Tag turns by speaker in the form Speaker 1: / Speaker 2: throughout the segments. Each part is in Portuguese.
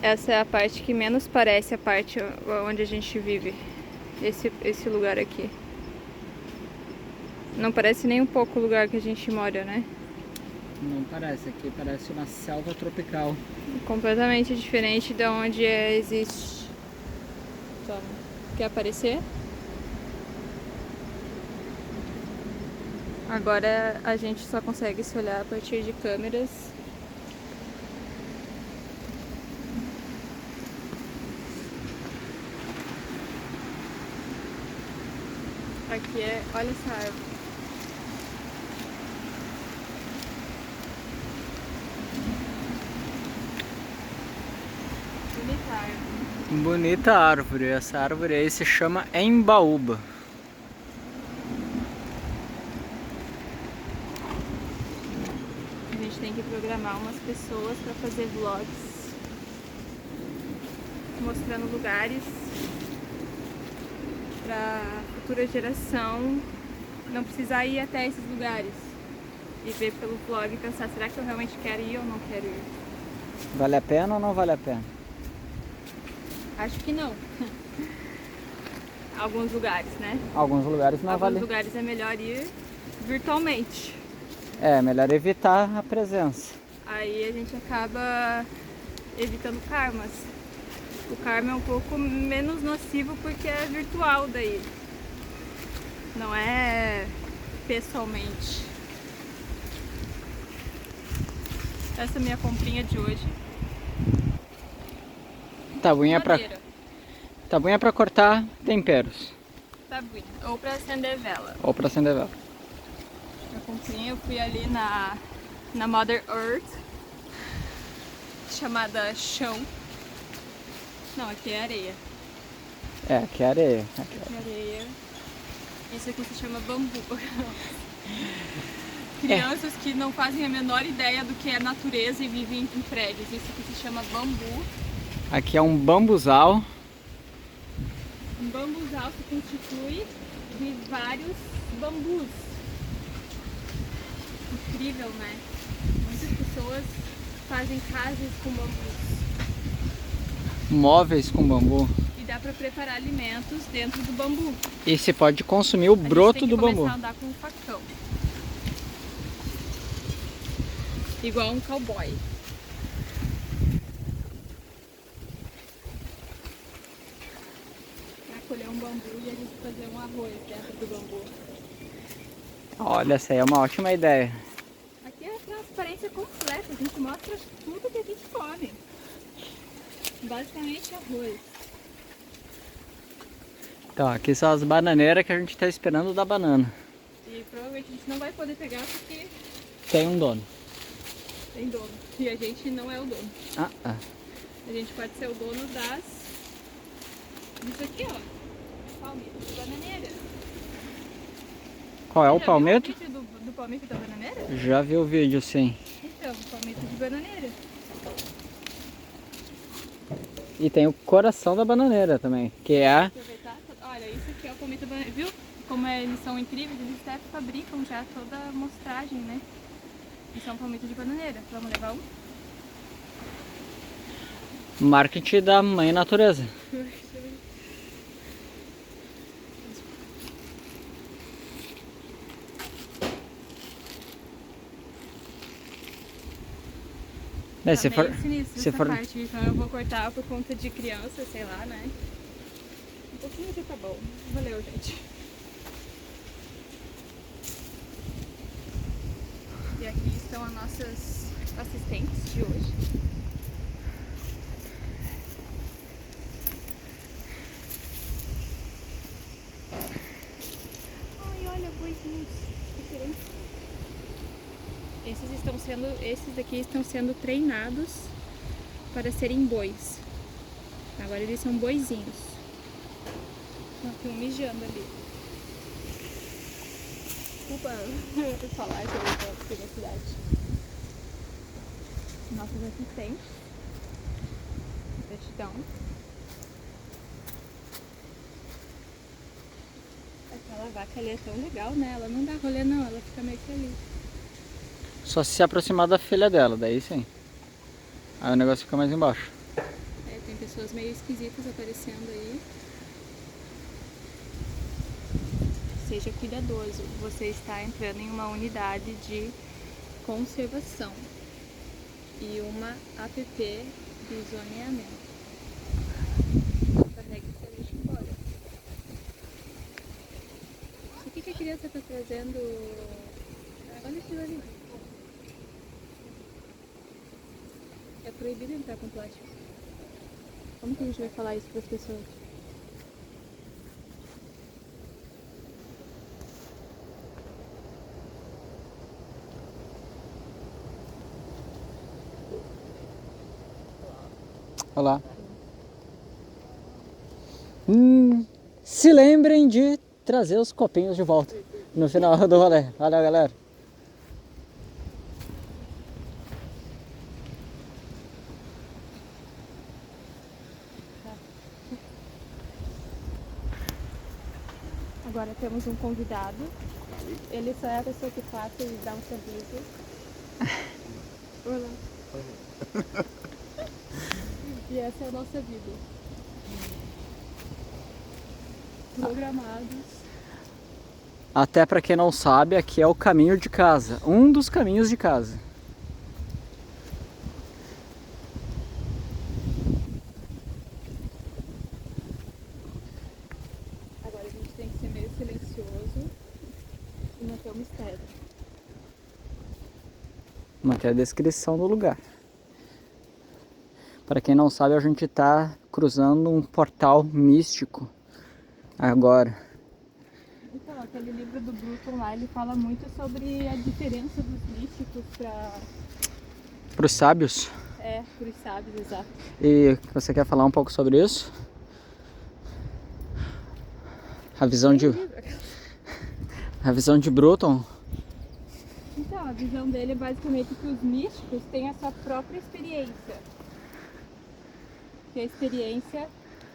Speaker 1: Essa é a parte que menos parece a parte onde a gente vive. Esse lugar aqui. Não parece nem um pouco o lugar que a gente mora, né?
Speaker 2: Não parece, aqui parece uma selva tropical.
Speaker 1: Completamente diferente de onde existe. Toma. Quer aparecer? Agora a gente só consegue se olhar a partir de câmeras. Aqui é, olha essa árvore. Bonita árvore.
Speaker 2: Bonita árvore, essa árvore aí se chama Embaúba.
Speaker 1: A gente tem que programar umas pessoas para fazer vlogs mostrando lugares para futura geração não precisar ir até esses lugares e ver pelo vlog e pensar, será que eu realmente quero ir ou não quero ir?
Speaker 2: Vale a pena ou não vale a pena?
Speaker 1: Acho que não. Alguns lugares, né?
Speaker 2: Alguns lugares não
Speaker 1: Alguns
Speaker 2: vale.
Speaker 1: lugares é melhor ir virtualmente.
Speaker 2: É, melhor evitar a presença.
Speaker 1: Aí a gente acaba evitando karmas. O karma é um pouco menos nocivo porque é virtual daí. Não é pessoalmente. Essa é a minha comprinha de hoje.
Speaker 2: Tabuinha pra cortar temperos.
Speaker 1: Tabuinha. Ou pra acender vela.
Speaker 2: Ou pra acender vela.
Speaker 1: Minha comprinha, eu fui ali na Mother Earth, chamada chão. Não, aqui é areia.
Speaker 2: É, aqui é areia.
Speaker 1: Aqui é areia. Isso aqui se chama bambu. Crianças que não fazem a menor ideia do que é natureza e vivem em prédios. Isso aqui se chama bambu.
Speaker 2: Aqui é um bambuzal.
Speaker 1: Um bambuzal se constitui de vários bambus. Incrível, né? Muitas pessoas fazem casas com bambus.
Speaker 2: Móveis com bambu.
Speaker 1: E dá pra preparar alimentos dentro do bambu.
Speaker 2: E se pode consumir o broto do bambu.
Speaker 1: A gente tem que começar a andar com um facão. Igual um cowboy. Pra colher um bambu e a gente fazer um arroz dentro do bambu.
Speaker 2: Olha, essa aí é uma ótima ideia.
Speaker 1: Aqui é a transparência completa, a gente mostra tudo que a gente come. Basicamente arroz.
Speaker 2: Então, aqui são as bananeiras que a gente tá esperando da banana.
Speaker 1: E provavelmente a gente não vai poder pegar porque
Speaker 2: Tem um dono.
Speaker 1: tem dono. E a gente não é o dono.
Speaker 2: Ah.
Speaker 1: A gente pode ser o dono das... Isso aqui, ó. Palmito de bananeira.
Speaker 2: Qual é o
Speaker 1: Já
Speaker 2: palmito?
Speaker 1: viu o vídeo do palmito da bananeira?
Speaker 2: Já vi o vídeo, sim.
Speaker 1: Então, palmito de bananeira.
Speaker 2: E tem o coração da bananeira também, que é a...
Speaker 1: Aproveitar. Olha, isso aqui é o palmito da bananeira. Viu como eles são incríveis? Eles até fabricam já toda a mostragem, né? Isso é um palmito de bananeira. Vamos levar um?
Speaker 2: marketing da mãe natureza.
Speaker 1: Tá
Speaker 2: Se
Speaker 1: meio
Speaker 2: for,
Speaker 1: sinistro
Speaker 2: se
Speaker 1: essa
Speaker 2: for,
Speaker 1: parte, então eu vou cortar por conta de criança, sei lá, né? Um pouquinho já tá bom. Valeu, gente. E aqui estão as nossas assistentes de hoje. Ai, olha, boizinhos diferentes. Esses daqui estão sendo treinados para serem bois. Agora eles são boizinhos. Estão mijando ali. Desculpa por falar sobre a privacidade. Nossos assistentes. Gratidão. Aquela vaca ali é tão legal, né? Ela não dá rolê não, ela fica meio que ali.
Speaker 2: só se aproximar da filha dela, daí sim. Aí o negócio fica mais embaixo.
Speaker 1: pessoas meio esquisitas aparecendo aí. Seja cuidadoso, você está entrando em uma unidade de conservação e uma app de zoneamento. Carregue seu lixo embora. O que a criança está trazendo? Olha aquilo ali. É proibido entrar com plástico. Como que a gente vai falar isso para as pessoas?
Speaker 2: Olá. Se lembrem de trazer os copinhos de volta no final do rolê. Valeu, galera.
Speaker 1: Agora temos um convidado. Ele só é a pessoa que passa e dá um serviço. Olá. E essa é a nossa vida. Programados.
Speaker 2: Até pra quem não sabe, aqui é o caminho de casa. Um dos caminhos de casa.
Speaker 1: Agora a gente tem que ser meio silencioso e manter o mistério.
Speaker 2: Manter a descrição do lugar. Para quem não sabe, a gente está cruzando um portal místico agora.
Speaker 1: Então, aquele livro do Bruton lá, ele fala muito sobre a diferença dos místicos
Speaker 2: Para os sábios.
Speaker 1: para os sábios, exato.
Speaker 2: E você quer falar um pouco sobre isso? A visão de Bruton.
Speaker 1: Então, a visão dele é basicamente que os místicos têm a sua própria experiência. Que a experiência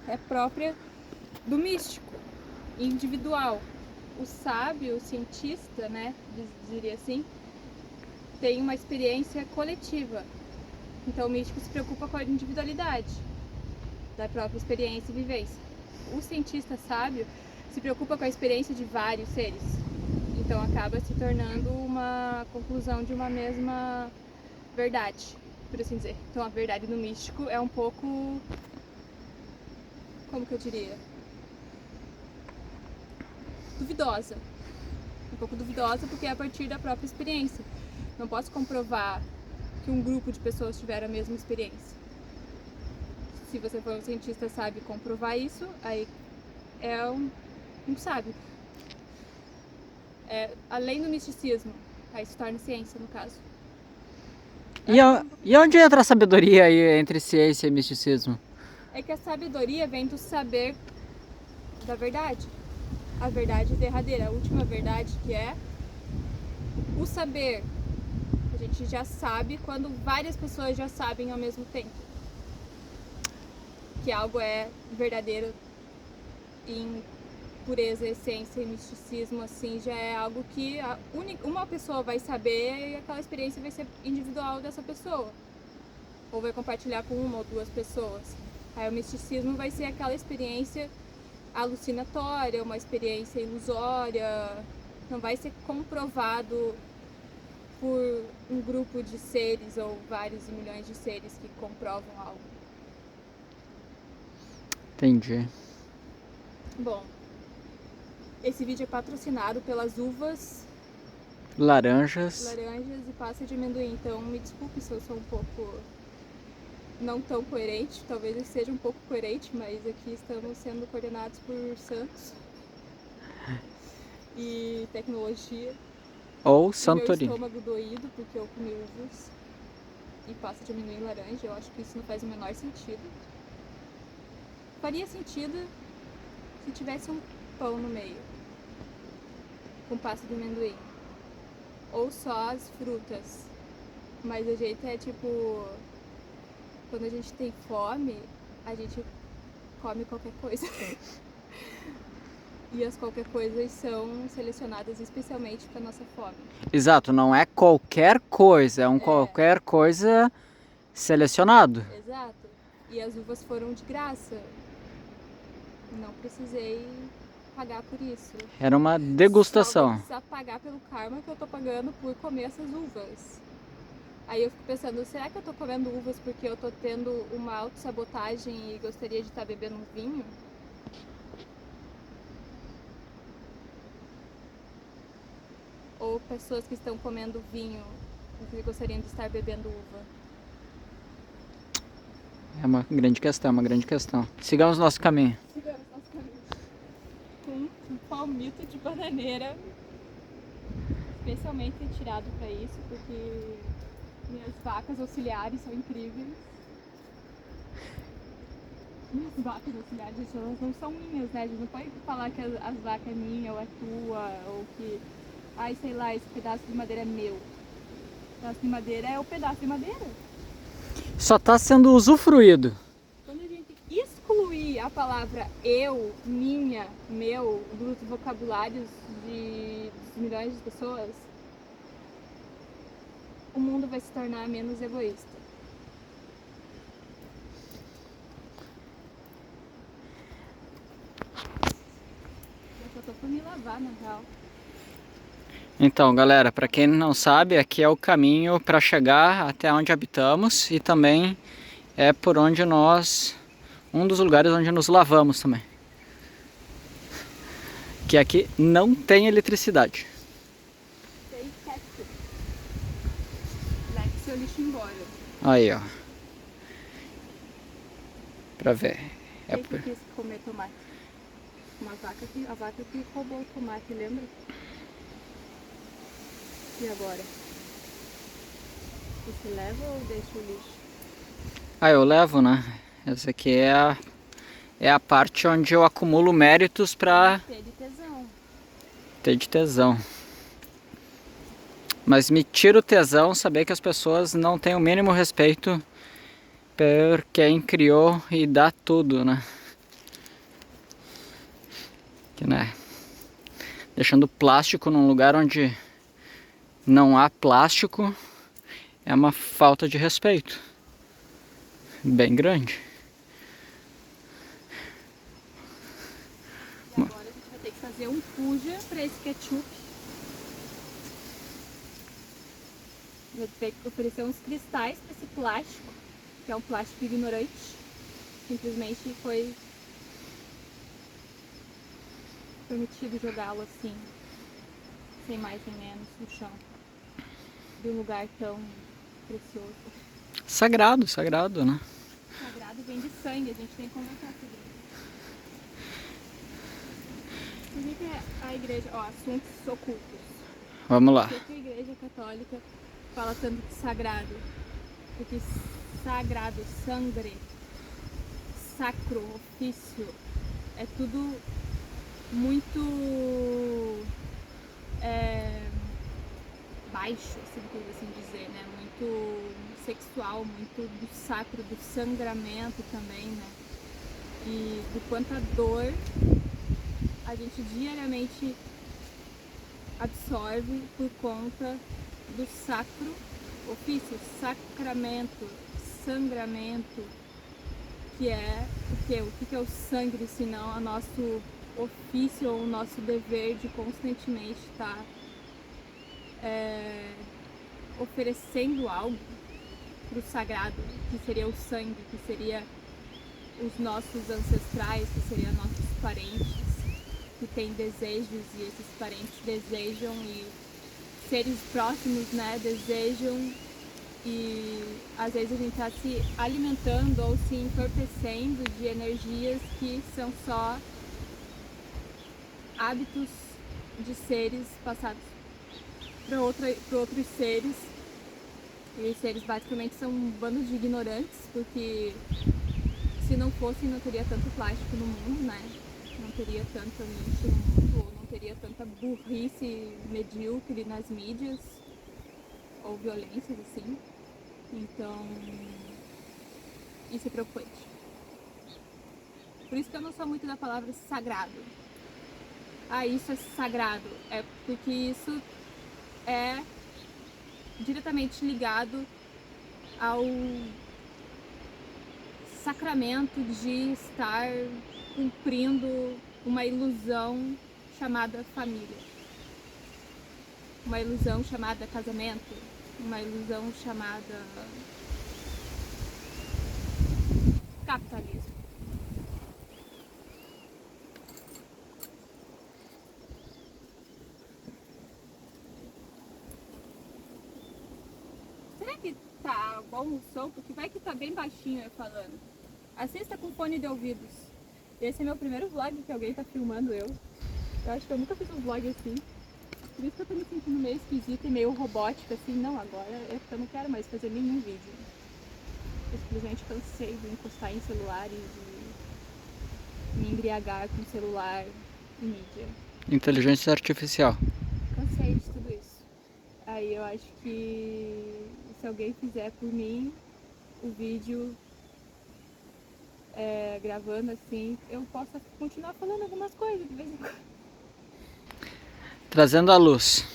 Speaker 1: é própria do místico, individual. O sábio, o cientista, né, diria assim, tem uma experiência coletiva. Então o místico se preocupa com a individualidade da própria experiência e vivência. O cientista sábio se preocupa com a experiência de vários seres. Então acaba se tornando uma conclusão de uma mesma verdade, por assim dizer. Então a verdade do místico é um pouco, como que eu diria? Duvidosa. Um pouco duvidosa porque é a partir da própria experiência. Não posso comprovar que um grupo de pessoas tiveram a mesma experiência. Se você for um cientista sabe comprovar isso, aí é um sábio. Além do misticismo, aí se torna ciência no caso.
Speaker 2: E onde entra a sabedoria aí entre ciência e misticismo?
Speaker 1: É que a sabedoria vem do saber da verdade. A verdade derradeira, a última verdade, que é o saber. A gente já sabe quando várias pessoas já sabem ao mesmo tempo que algo é verdadeiro em pureza, essência e misticismo, assim, já é algo que uma pessoa vai saber e aquela experiência vai ser individual dessa pessoa, ou vai compartilhar com uma ou duas pessoas. Aí o misticismo vai ser aquela experiência alucinatória, uma experiência ilusória, não vai ser comprovado por um grupo de seres ou vários milhões de seres que comprovam algo.
Speaker 2: Entendi.
Speaker 1: Bom, esse vídeo é patrocinado pelas uvas
Speaker 2: Laranjas.
Speaker 1: e pasta de amendoim, então me desculpe se eu sou um pouco não tão coerente, talvez eu seja um pouco coerente, mas aqui estamos sendo coordenados por santos e tecnologia.
Speaker 2: Ou
Speaker 1: Meu
Speaker 2: Santorini.
Speaker 1: estômago doído porque eu comi uvas e pasta de amendoim laranja, eu acho que isso não faz o menor sentido. Faria sentido se tivesse um pão no meio, com pasta de amendoim, ou só as frutas, mas o jeito é tipo, quando a gente tem fome, a gente come qualquer coisa. E as qualquer coisas são selecionadas especialmente para nossa fome.
Speaker 2: Exato, não é qualquer coisa, é um qualquer coisa selecionado.
Speaker 1: Exato. E as uvas foram de graça. Não precisei pagar por isso.
Speaker 2: Era uma
Speaker 1: Só vou
Speaker 2: degustação.
Speaker 1: precisar pagar pelo karma que eu tô pagando por comer essas uvas. Aí eu fico pensando, será que eu tô comendo uvas porque eu tô tendo uma autossabotagem e gostaria de estar bebendo um vinho? Ou pessoas que estão comendo vinho porque gostariam de estar bebendo uva?
Speaker 2: É uma grande questão, uma grande questão. Sigamos nosso caminho.
Speaker 1: Sigamos nosso caminho. Com um palmito de bananeira, especialmente tirado para isso, porque minhas vacas auxiliares são incríveis. Minhas vacas auxiliares, elas não são minhas, né? A gente não pode falar que as vacas é minha ou é tua, ou que, ai, sei lá, esse pedaço de madeira é meu. O pedaço de madeira é o pedaço de madeira.
Speaker 2: Só está sendo usufruído.
Speaker 1: Quando a gente excluir a palavra eu, minha, meu, dos vocabulários de milhões de pessoas, o mundo vai se tornar menos egoísta. Eu só tô por me lavar, na real.
Speaker 2: Então, galera, para quem não sabe, aqui é o caminho para chegar até onde habitamos e também é por onde um dos lugares onde nos lavamos também. Que aqui não tem eletricidade.
Speaker 1: Tem ketchup. Leve seu lixo embora.
Speaker 2: Aí, ó. Pra ver.
Speaker 1: Quem que quis comer tomate? A vaca que roubou o tomate, lembra? E agora? Você leva ou deixa o lixo?
Speaker 2: Ah, eu levo, né? Essa aqui é a parte onde eu acumulo méritos pra
Speaker 1: Ter de tesão.
Speaker 2: ter de tesão. Mas me tira o tesão saber que as pessoas não têm o mínimo respeito por quem criou e dá tudo, né? Que, né? Deixando plástico num lugar onde não há plástico é uma falta de respeito bem grande.
Speaker 1: E agora a gente vai ter que fazer um puja pra esse ketchup. Vou ter que oferecer uns cristais pra esse plástico, que é um plástico ignorante. Simplesmente foi permitido jogá-lo assim, sem mais nem menos, no chão. De um lugar tão precioso.
Speaker 2: Sagrado, sagrado, né?
Speaker 1: Sagrado vem de sangue, a gente tem que conversar sobre isso. Por que a igreja, ó, assuntos ocultos.
Speaker 2: Vamos lá.
Speaker 1: Por que a igreja católica fala tanto de sagrado? Porque sagrado, sangre, sacro, ofício, é tudo muito baixo, assim, por assim dizer, né? Muito sexual, muito do sacro, do sangramento também, né? E do quanto a dor a gente diariamente absorve por conta do sacro ofício, sacramento, sangramento, que é o quê? O que é o sangue, senão o nosso ofício ou o nosso dever de constantemente estar oferecendo algo para o sagrado, que seria o sangue, que seria os nossos ancestrais, que seriam nossos parentes, que têm desejos e esses parentes desejam e seres próximos, né, desejam, e às vezes a gente está se alimentando ou se entorpecendo de energias que são só hábitos de seres passados para outros seres. E os seres basicamente são um bando de ignorantes, porque se não fossem não teria tanto plástico no mundo, né? Não teria tanto lixo no mundo, ou não teria tanta burrice medíocre nas mídias, ou violências assim. Então, isso é preocupante. Por isso que eu não sou muito da palavra sagrado. Ah, isso é sagrado. É porque isso é diretamente ligado ao sacramento de estar cumprindo uma ilusão chamada família, uma ilusão chamada casamento, uma ilusão chamada capitalismo. Será que tá bom o som? Porque vai que tá bem baixinho eu falando. Assista com fone de ouvidos. Esse é meu primeiro vlog que alguém tá filmando eu. Eu acho que eu nunca fiz um vlog assim. Por isso que eu tô me sentindo meio esquisita e meio robótica, assim. Não, agora é porque eu não quero mais fazer nenhum vídeo. Eu simplesmente cansei de encostar em celulares e me embriagar com celular e mídia.
Speaker 2: Inteligência artificial.
Speaker 1: Cansei de tudo isso. Aí eu acho que se alguém fizer por mim o vídeo gravando assim, eu possa continuar falando algumas coisas de vez em quando.
Speaker 2: Trazendo a luz.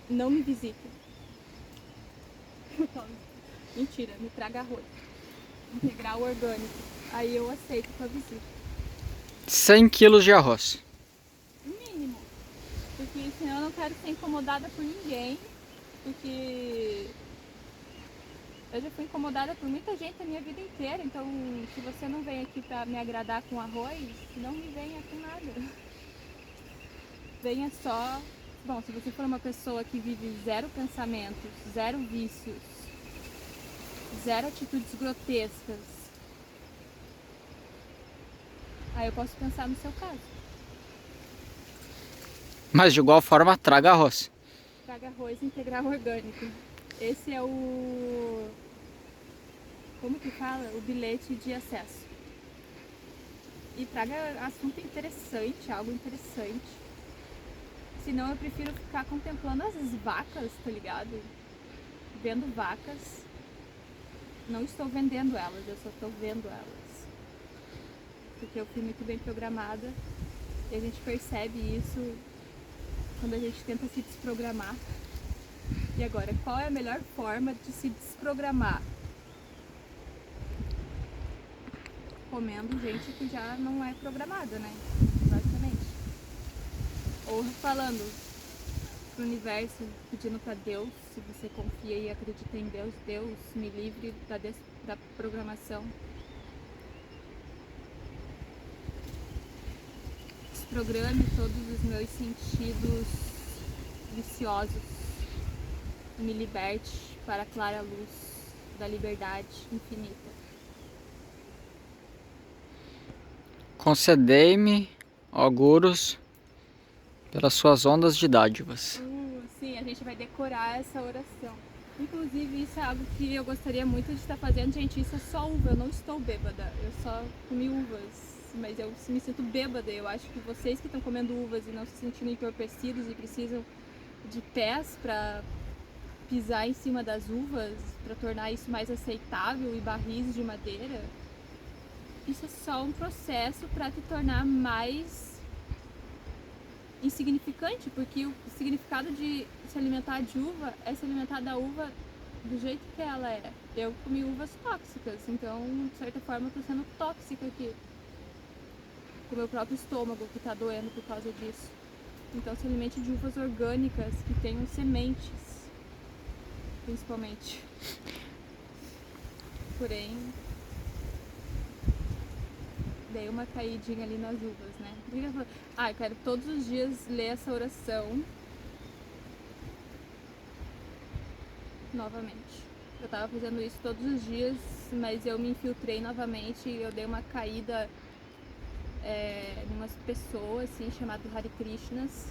Speaker 1: Não me visite. Mentira, me traga arroz. Integral orgânico. Aí eu aceito tua visita.
Speaker 2: 100 quilos de arroz.
Speaker 1: No mínimo. Porque senão eu não quero ser incomodada por ninguém. Porque eu já fui incomodada por muita gente a minha vida inteira. Então, se você não vem aqui pra me agradar com arroz, não me venha com nada. Venha só... Bom, se você for uma pessoa que vive zero pensamentos, zero vícios, zero atitudes grotescas, aí eu posso pensar no seu caso.
Speaker 2: Mas de igual forma, traga arroz.
Speaker 1: Traga arroz integral orgânico. Esse é o... Como que fala? O bilhete de acesso. E traga assunto interessante, algo interessante. Senão eu prefiro ficar contemplando as vacas, tá ligado? Vendo vacas. Não estou vendendo elas, eu só estou vendo elas. Porque eu fui muito bem programada. E a gente percebe isso quando a gente tenta se desprogramar. E agora, qual é a melhor forma de se desprogramar? Comendo gente que já não é programada, né? Basicamente. Ou falando pro universo, pedindo pra Deus, se você confia e acredita em Deus, Deus me livre da programação. Desprograme todos os meus sentidos viciosos. Me liberte para a clara luz da liberdade infinita.
Speaker 2: Concedei-me, ó guros, pelas suas ondas de dádivas.
Speaker 1: Sim, a gente vai decorar essa oração. Inclusive, isso é algo que eu gostaria muito de estar fazendo. Gente, isso é só uva, eu não estou bêbada. Eu só comi uvas, mas eu me sinto bêbada. Eu acho que vocês que estão comendo uvas e não se sentindo entorpecidos e precisam de pés para pisar em cima das uvas, para tornar isso mais aceitável, e barris de madeira, isso é só um processo para te tornar mais insignificante, porque o significado de se alimentar de uva é se alimentar da uva do jeito que ela é. Eu comi uvas tóxicas, então de certa forma eu tô sendo tóxica aqui com o meu próprio estômago que tá doendo por causa disso. Então se alimente de uvas orgânicas que tenham sementes, principalmente. Porém, dei uma caidinha ali nas uvas, né? Eu quero todos os dias ler essa oração novamente. Eu tava fazendo isso todos os dias, mas eu me infiltrei novamente e eu dei uma caída em umas pessoas, assim, chamado Hare Krishnas.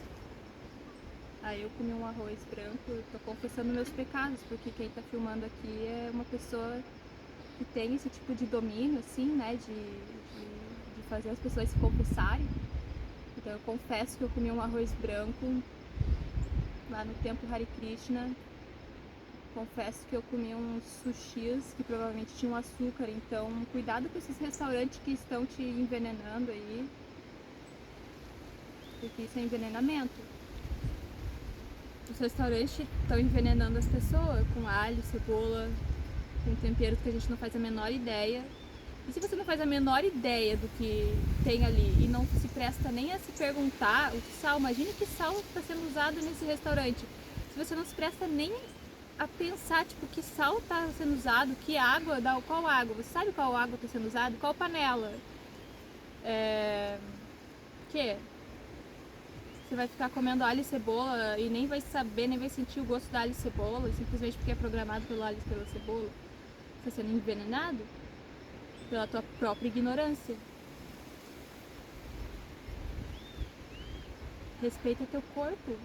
Speaker 1: Aí eu comi um arroz branco, eu tô confessando meus pecados, porque quem tá filmando aqui é uma pessoa que tem esse tipo de domínio, assim, né, de fazer as pessoas se confessarem. Então eu confesso que eu comi um arroz branco lá no templo Hare Krishna. Confesso que eu comi uns sushis que provavelmente tinham açúcar, então cuidado com esses restaurantes que estão te envenenando aí, porque isso é envenenamento. Os restaurantes estão envenenando as pessoas com alho, cebola, com temperos que a gente não faz a menor ideia. E se você não faz a menor ideia do que tem ali e não se presta nem a se perguntar o que sal, imagine que sal está sendo usado nesse restaurante. Se você não se presta nem a pensar, tipo, que sal está sendo usado, que água, qual água, você sabe qual água está sendo usada, qual panela. Que? Você vai ficar comendo alho e cebola e nem vai saber, nem vai sentir o gosto da alho e cebola, simplesmente porque é programado pelo alho e pela cebola. Você está sendo envenenado pela tua própria ignorância. Respeita teu corpo.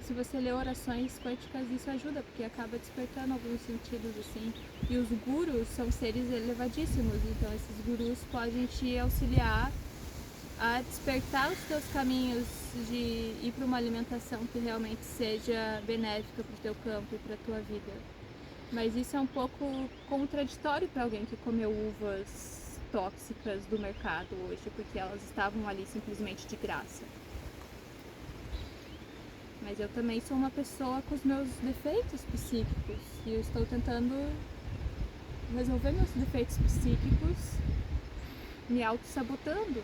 Speaker 1: Se você lê orações quânticas, isso ajuda, porque acaba despertando alguns sentidos assim. E os gurus são seres elevadíssimos, então esses gurus podem te auxiliar a despertar os teus caminhos de ir para uma alimentação que realmente seja benéfica para o teu campo e para a tua vida. Mas isso é um pouco contraditório para alguém que comeu uvas tóxicas do mercado hoje, porque elas estavam ali simplesmente de graça. Mas eu também sou uma pessoa com os meus defeitos psíquicos e eu estou tentando resolver meus defeitos psíquicos me auto-sabotando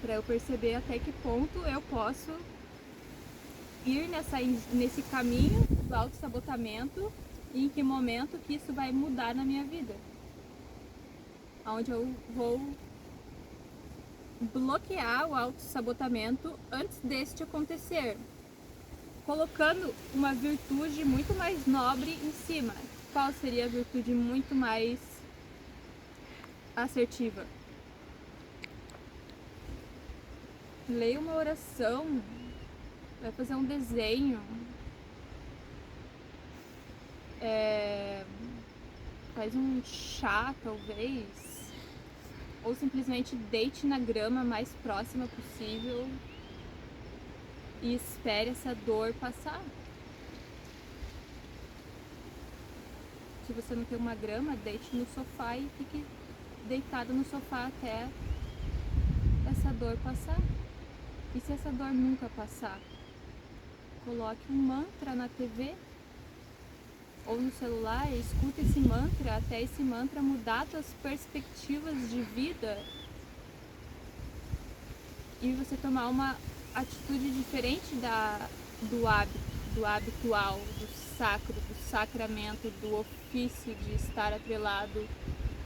Speaker 1: para eu perceber até que ponto eu posso ir nesse caminho do auto-sabotamento e em que momento que isso vai mudar na minha vida. Onde eu vou bloquear o auto-sabotamento antes deste acontecer, colocando uma virtude muito mais nobre em cima. Qual seria a virtude muito mais assertiva? Leia uma oração, vai fazer um desenho, faz um chá talvez, ou simplesmente deite na grama mais próxima possível e espere essa dor passar. Se você não tem uma grama, deite no sofá e fique deitado no sofá até essa dor passar. E se essa dor nunca passar, coloque um mantra na TV ou no celular e escuta esse mantra até esse mantra mudar suas perspectivas de vida e você tomar uma atitude diferente do habitual, do sacro, do sacramento, do ofício de estar atrelado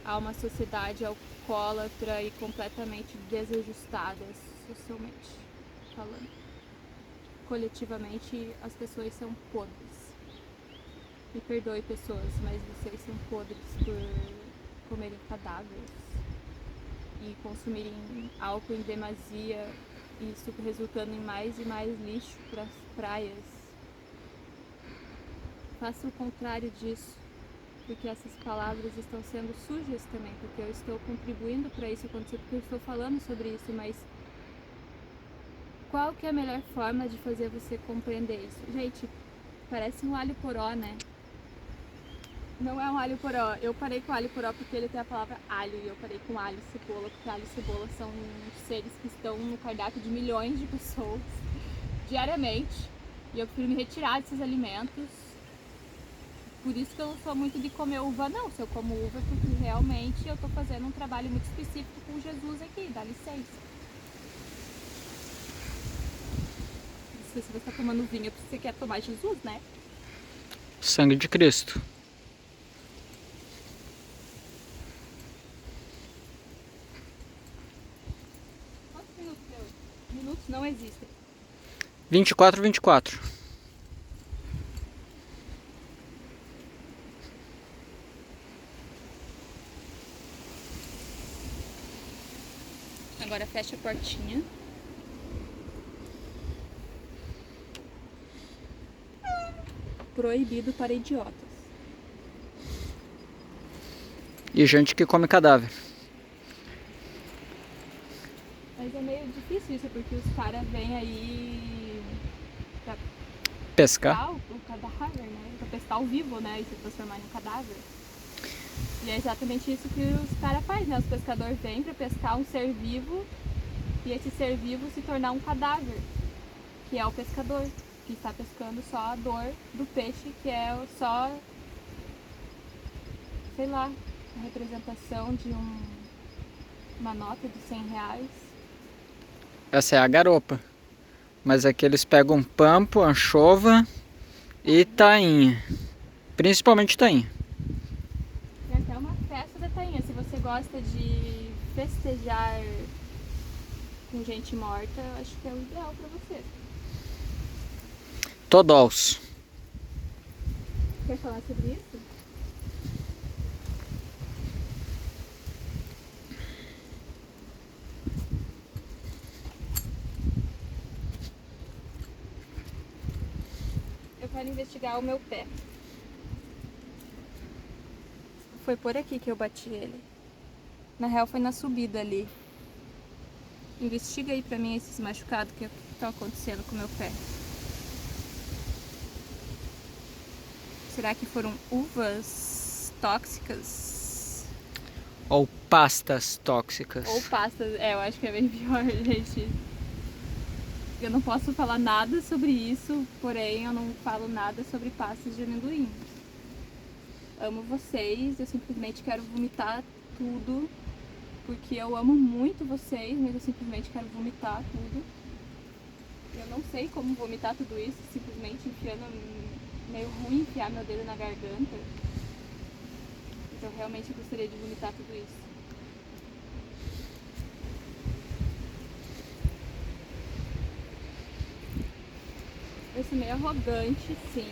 Speaker 1: a uma sociedade alcoólatra e completamente desajustada socialmente falando. Coletivamente as pessoas são podres. Me perdoe, pessoas, mas vocês são podres por comerem cadáveres e consumirem álcool em demasia, e isso resultando em mais e mais lixo para as praias. Faça o contrário disso, porque essas palavras estão sendo sujas também, porque eu estou contribuindo para isso acontecer, porque eu estou falando sobre isso, mas qual que é a melhor forma de fazer você compreender isso? Gente, parece um alho poró, né? Não é um alho poró. Eu parei com alho poró porque ele tem a palavra alho, e eu parei com alho e cebola, porque alho e cebola são seres que estão no cardápio de milhões de pessoas diariamente, e eu prefiro me retirar desses alimentos. Por isso que eu não sou muito de comer uva, não. Se eu como uva é porque realmente eu tô fazendo um trabalho muito específico com Jesus aqui, dá licença. Se você tá tomando vinho é porque você quer tomar Jesus, né?
Speaker 2: Sangue de Cristo.
Speaker 1: Quantos minutos deu? Minutos não existem.
Speaker 2: 24.
Speaker 1: Agora fecha a portinha. Proibido para idiotas.
Speaker 2: E gente que come cadáver.
Speaker 1: Mas é meio difícil isso, porque os caras vêm aí pra
Speaker 2: Pescar.
Speaker 1: o cadáver, né? Pra pescar ao vivo, né? E se transformar em um cadáver. E é exatamente isso que os caras fazem, né? Os pescadores vêm pra pescar um ser vivo e esse ser vivo se tornar um cadáver, que é o pescador, que está pescando só a dor do peixe, que é só, sei lá, a representação de uma nota de 100 reais.
Speaker 2: Essa é a garopa. Mas aqui eles pegam pampo, anchova e tainha. Principalmente tainha.
Speaker 1: Tem até uma festa da tainha. Se você gosta de festejar com gente morta, acho que é o ideal pra você.
Speaker 2: Todós.
Speaker 1: Quer falar sobre isso? Eu quero investigar o meu pé. Foi por aqui que eu bati ele. Na real foi na subida ali. Investiga aí pra mim esses machucados que estão acontecendo com o meu pé. Será que foram uvas tóxicas?
Speaker 2: Ou pastas tóxicas.
Speaker 1: Ou pastas? É, eu acho que é bem pior, gente. Eu não posso falar nada sobre isso, porém eu não falo nada sobre pastas de amendoim. Amo vocês, eu simplesmente quero vomitar tudo, porque eu amo muito vocês, mas eu simplesmente quero vomitar tudo. Eu não sei como vomitar tudo isso, simplesmente enfiando, meio ruim enfiar meu dedo na garganta. Mas eu realmente gostaria de vomitar tudo isso. Eu sou meio arrogante, sim.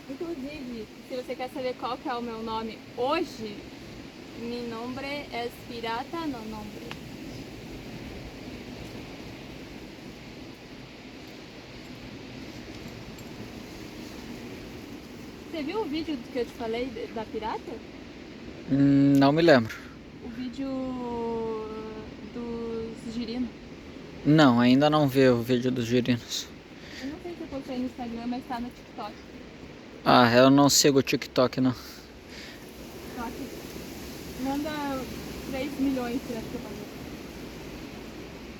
Speaker 1: Inclusive, se você quer saber qual que é o meu nome hoje, mi nombre es pirata no nombre. Você viu o vídeo que eu te falei da pirata?
Speaker 2: Não me lembro.
Speaker 1: O vídeo dos girinos.
Speaker 2: Não, ainda não vi o vídeo dos girinos.
Speaker 1: Eu não sei se eu postei no Instagram, mas tá no TikTok.
Speaker 2: Ah, eu não sigo o TikTok, não.
Speaker 1: TikTok manda 3 milhões pra essa banda.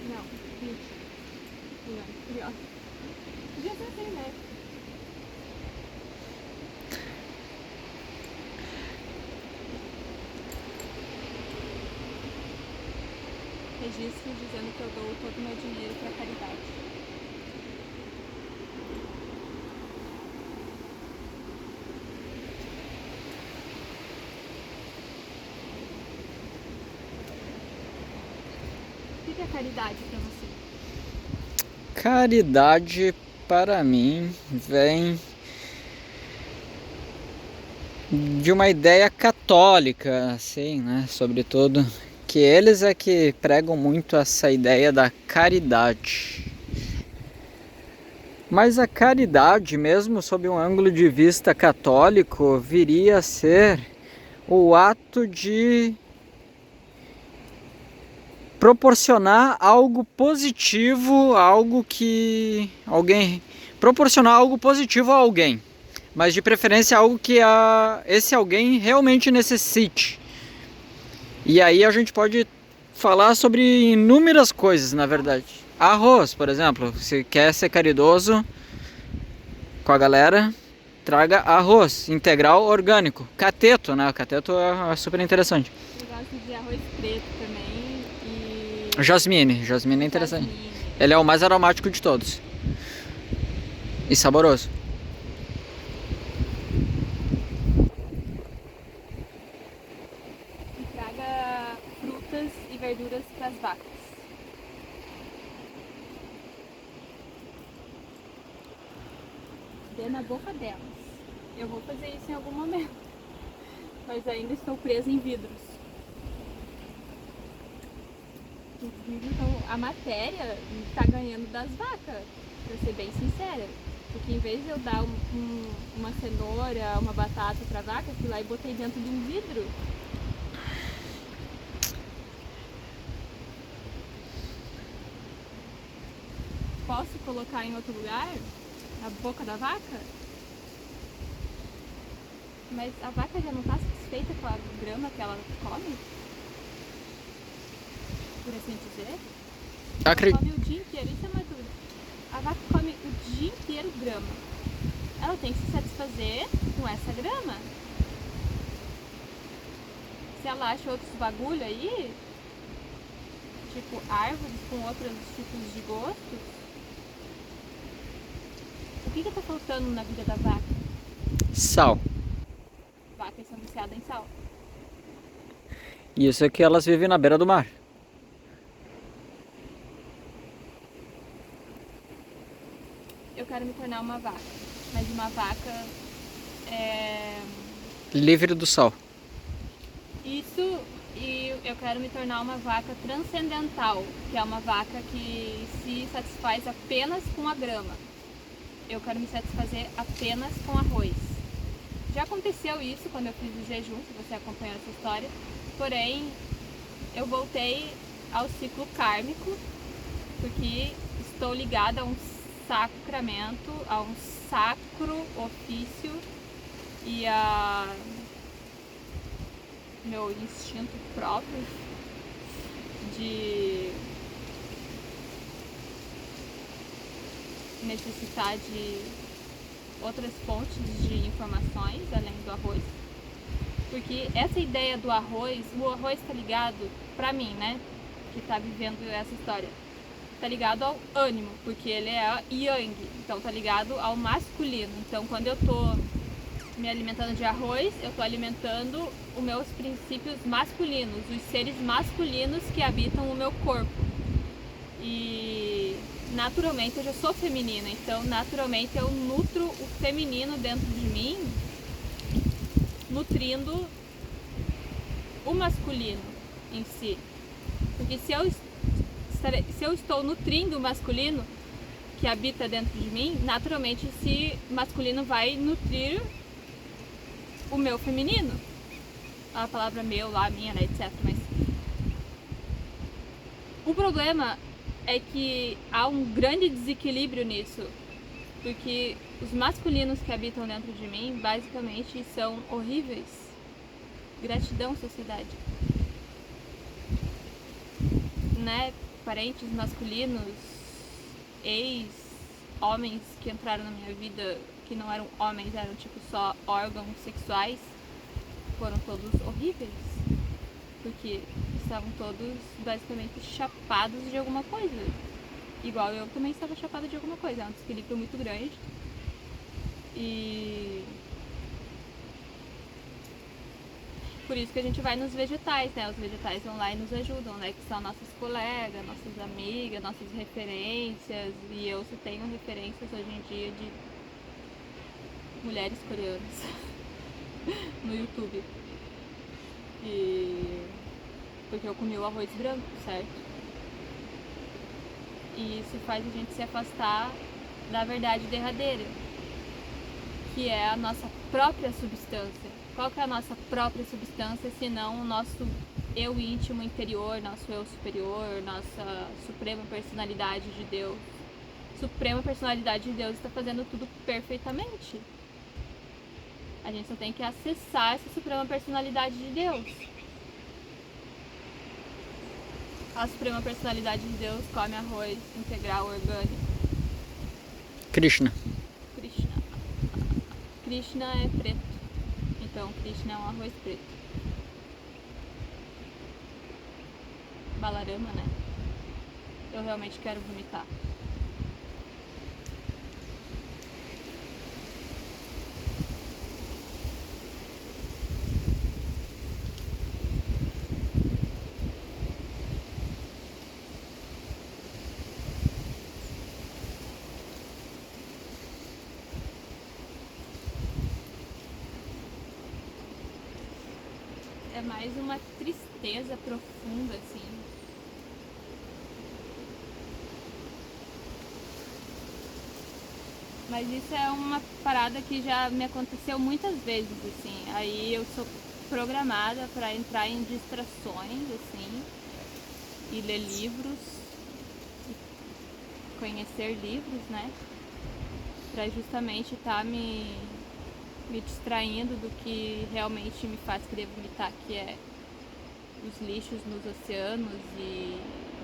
Speaker 1: Não, 20 milhões. Pior. Podia ser assim, né? Registro dizendo que eu dou todo o meu dinheiro pra caridade. O que é caridade pra você?
Speaker 2: Caridade, para mim, vem de uma ideia católica, assim, né? Sobretudo, que eles é que pregam muito essa ideia da caridade. Mas a caridade, mesmo sob um ângulo de vista católico, viria a ser o ato de proporcionar algo positivo, algo que alguém proporcionar algo positivo a alguém, mas de preferência algo que esse alguém realmente necessite. E aí a gente pode falar sobre inúmeras coisas, na verdade. Arroz, por exemplo, se quer ser caridoso com a galera, traga arroz integral orgânico. Cateto, né? O cateto é super interessante.
Speaker 1: Eu gosto de arroz preto também e...
Speaker 2: Jasmine é interessante. Ele é o mais aromático de todos. E saboroso.
Speaker 1: E traga frutas e verduras pras vacas. Dê na boca delas. Eu vou fazer isso em algum momento. Mas ainda estou presa em vidros. Então a matéria tá ganhando das vacas, pra ser bem sincera. Porque em vez de eu dar uma cenoura, uma batata pra vaca, eu fui lá e botei dentro de um vidro. Posso colocar em outro lugar? Na boca da vaca? Mas a vaca já não tá satisfeita com a grama que ela come? por assim dizer.
Speaker 2: Eu
Speaker 1: Ela come o dia inteiro, isso é mais duro. A vaca come o dia inteiro grama. Ela tem que se satisfazer com essa grama. Se ela acha outros bagulho aí, tipo árvores com outros tipos de gostos, o que tá faltando na vida da vaca?
Speaker 2: Sal.
Speaker 1: Vacas são viciadas em sal.
Speaker 2: Isso é que elas vivem na beira do mar.
Speaker 1: Eu quero me tornar uma vaca, mas uma vaca
Speaker 2: Livre do sal.
Speaker 1: Isso, e eu quero me tornar uma vaca transcendental, que é uma vaca que se satisfaz apenas com a grama. Eu quero me satisfazer apenas com arroz. Já aconteceu isso quando eu fiz o jejum, se você acompanhou essa história, porém eu voltei ao ciclo kármico, porque estou ligada a um sacramento, a um sacro ofício e a meu instinto próprio de necessitar de outras fontes de informações além do arroz. Porque essa ideia do arroz, o arroz está ligado, pra mim, né, que tá vivendo essa história, tá ligado ao ânimo, porque ele é yang, então tá ligado ao masculino. Então quando eu tô me alimentando de arroz, eu tô alimentando os meus princípios masculinos, os seres masculinos que habitam o meu corpo. E naturalmente eu já sou feminina, então naturalmente eu nutro o feminino dentro de mim, nutrindo o masculino em si. Porque se eu estou nutrindo o masculino que habita dentro de mim, naturalmente esse masculino vai nutrir o meu feminino. A palavra meu lá, minha, né, etc. Mas o problema é que há um grande desequilíbrio nisso, porque os masculinos que habitam dentro de mim basicamente são horríveis. Gratidão, sociedade. Né? Parentes masculinos, ex-homens que entraram na minha vida, que não eram homens, eram tipo só órgãos sexuais, foram todos horríveis, porque estavam todos basicamente chapados de alguma coisa, igual eu também estava chapada de alguma coisa. É um desequilíbrio muito grande e por isso que a gente vai nos vegetais, né? Os vegetais vão lá e nos ajudam, né? Que são nossas colegas, nossas amigas, nossas referências. E eu só tenho referências hoje em dia de mulheres coreanas no YouTube. E porque eu comi o arroz branco, certo? E isso faz a gente se afastar da verdade derradeira, que é a nossa própria substância. Qual que é a nossa própria substância, se não o nosso eu íntimo interior, nosso eu superior, nossa suprema personalidade de Deus. Suprema personalidade de Deus está fazendo tudo perfeitamente. A gente só tem que acessar essa suprema personalidade de Deus. A suprema personalidade de Deus come arroz integral orgânico.
Speaker 2: Krishna.
Speaker 1: Krishna é preto. Então Krishna é um arroz preto. Balarama, né? Eu realmente quero vomitar. É mais uma tristeza profunda, assim. Mas isso é uma parada que já me aconteceu muitas vezes, assim. Aí eu sou programada para entrar em distrações, assim, e ler livros, e conhecer livros, né? Pra justamente estar me distraindo do que realmente me faz querer vomitar, que é os lixos nos oceanos e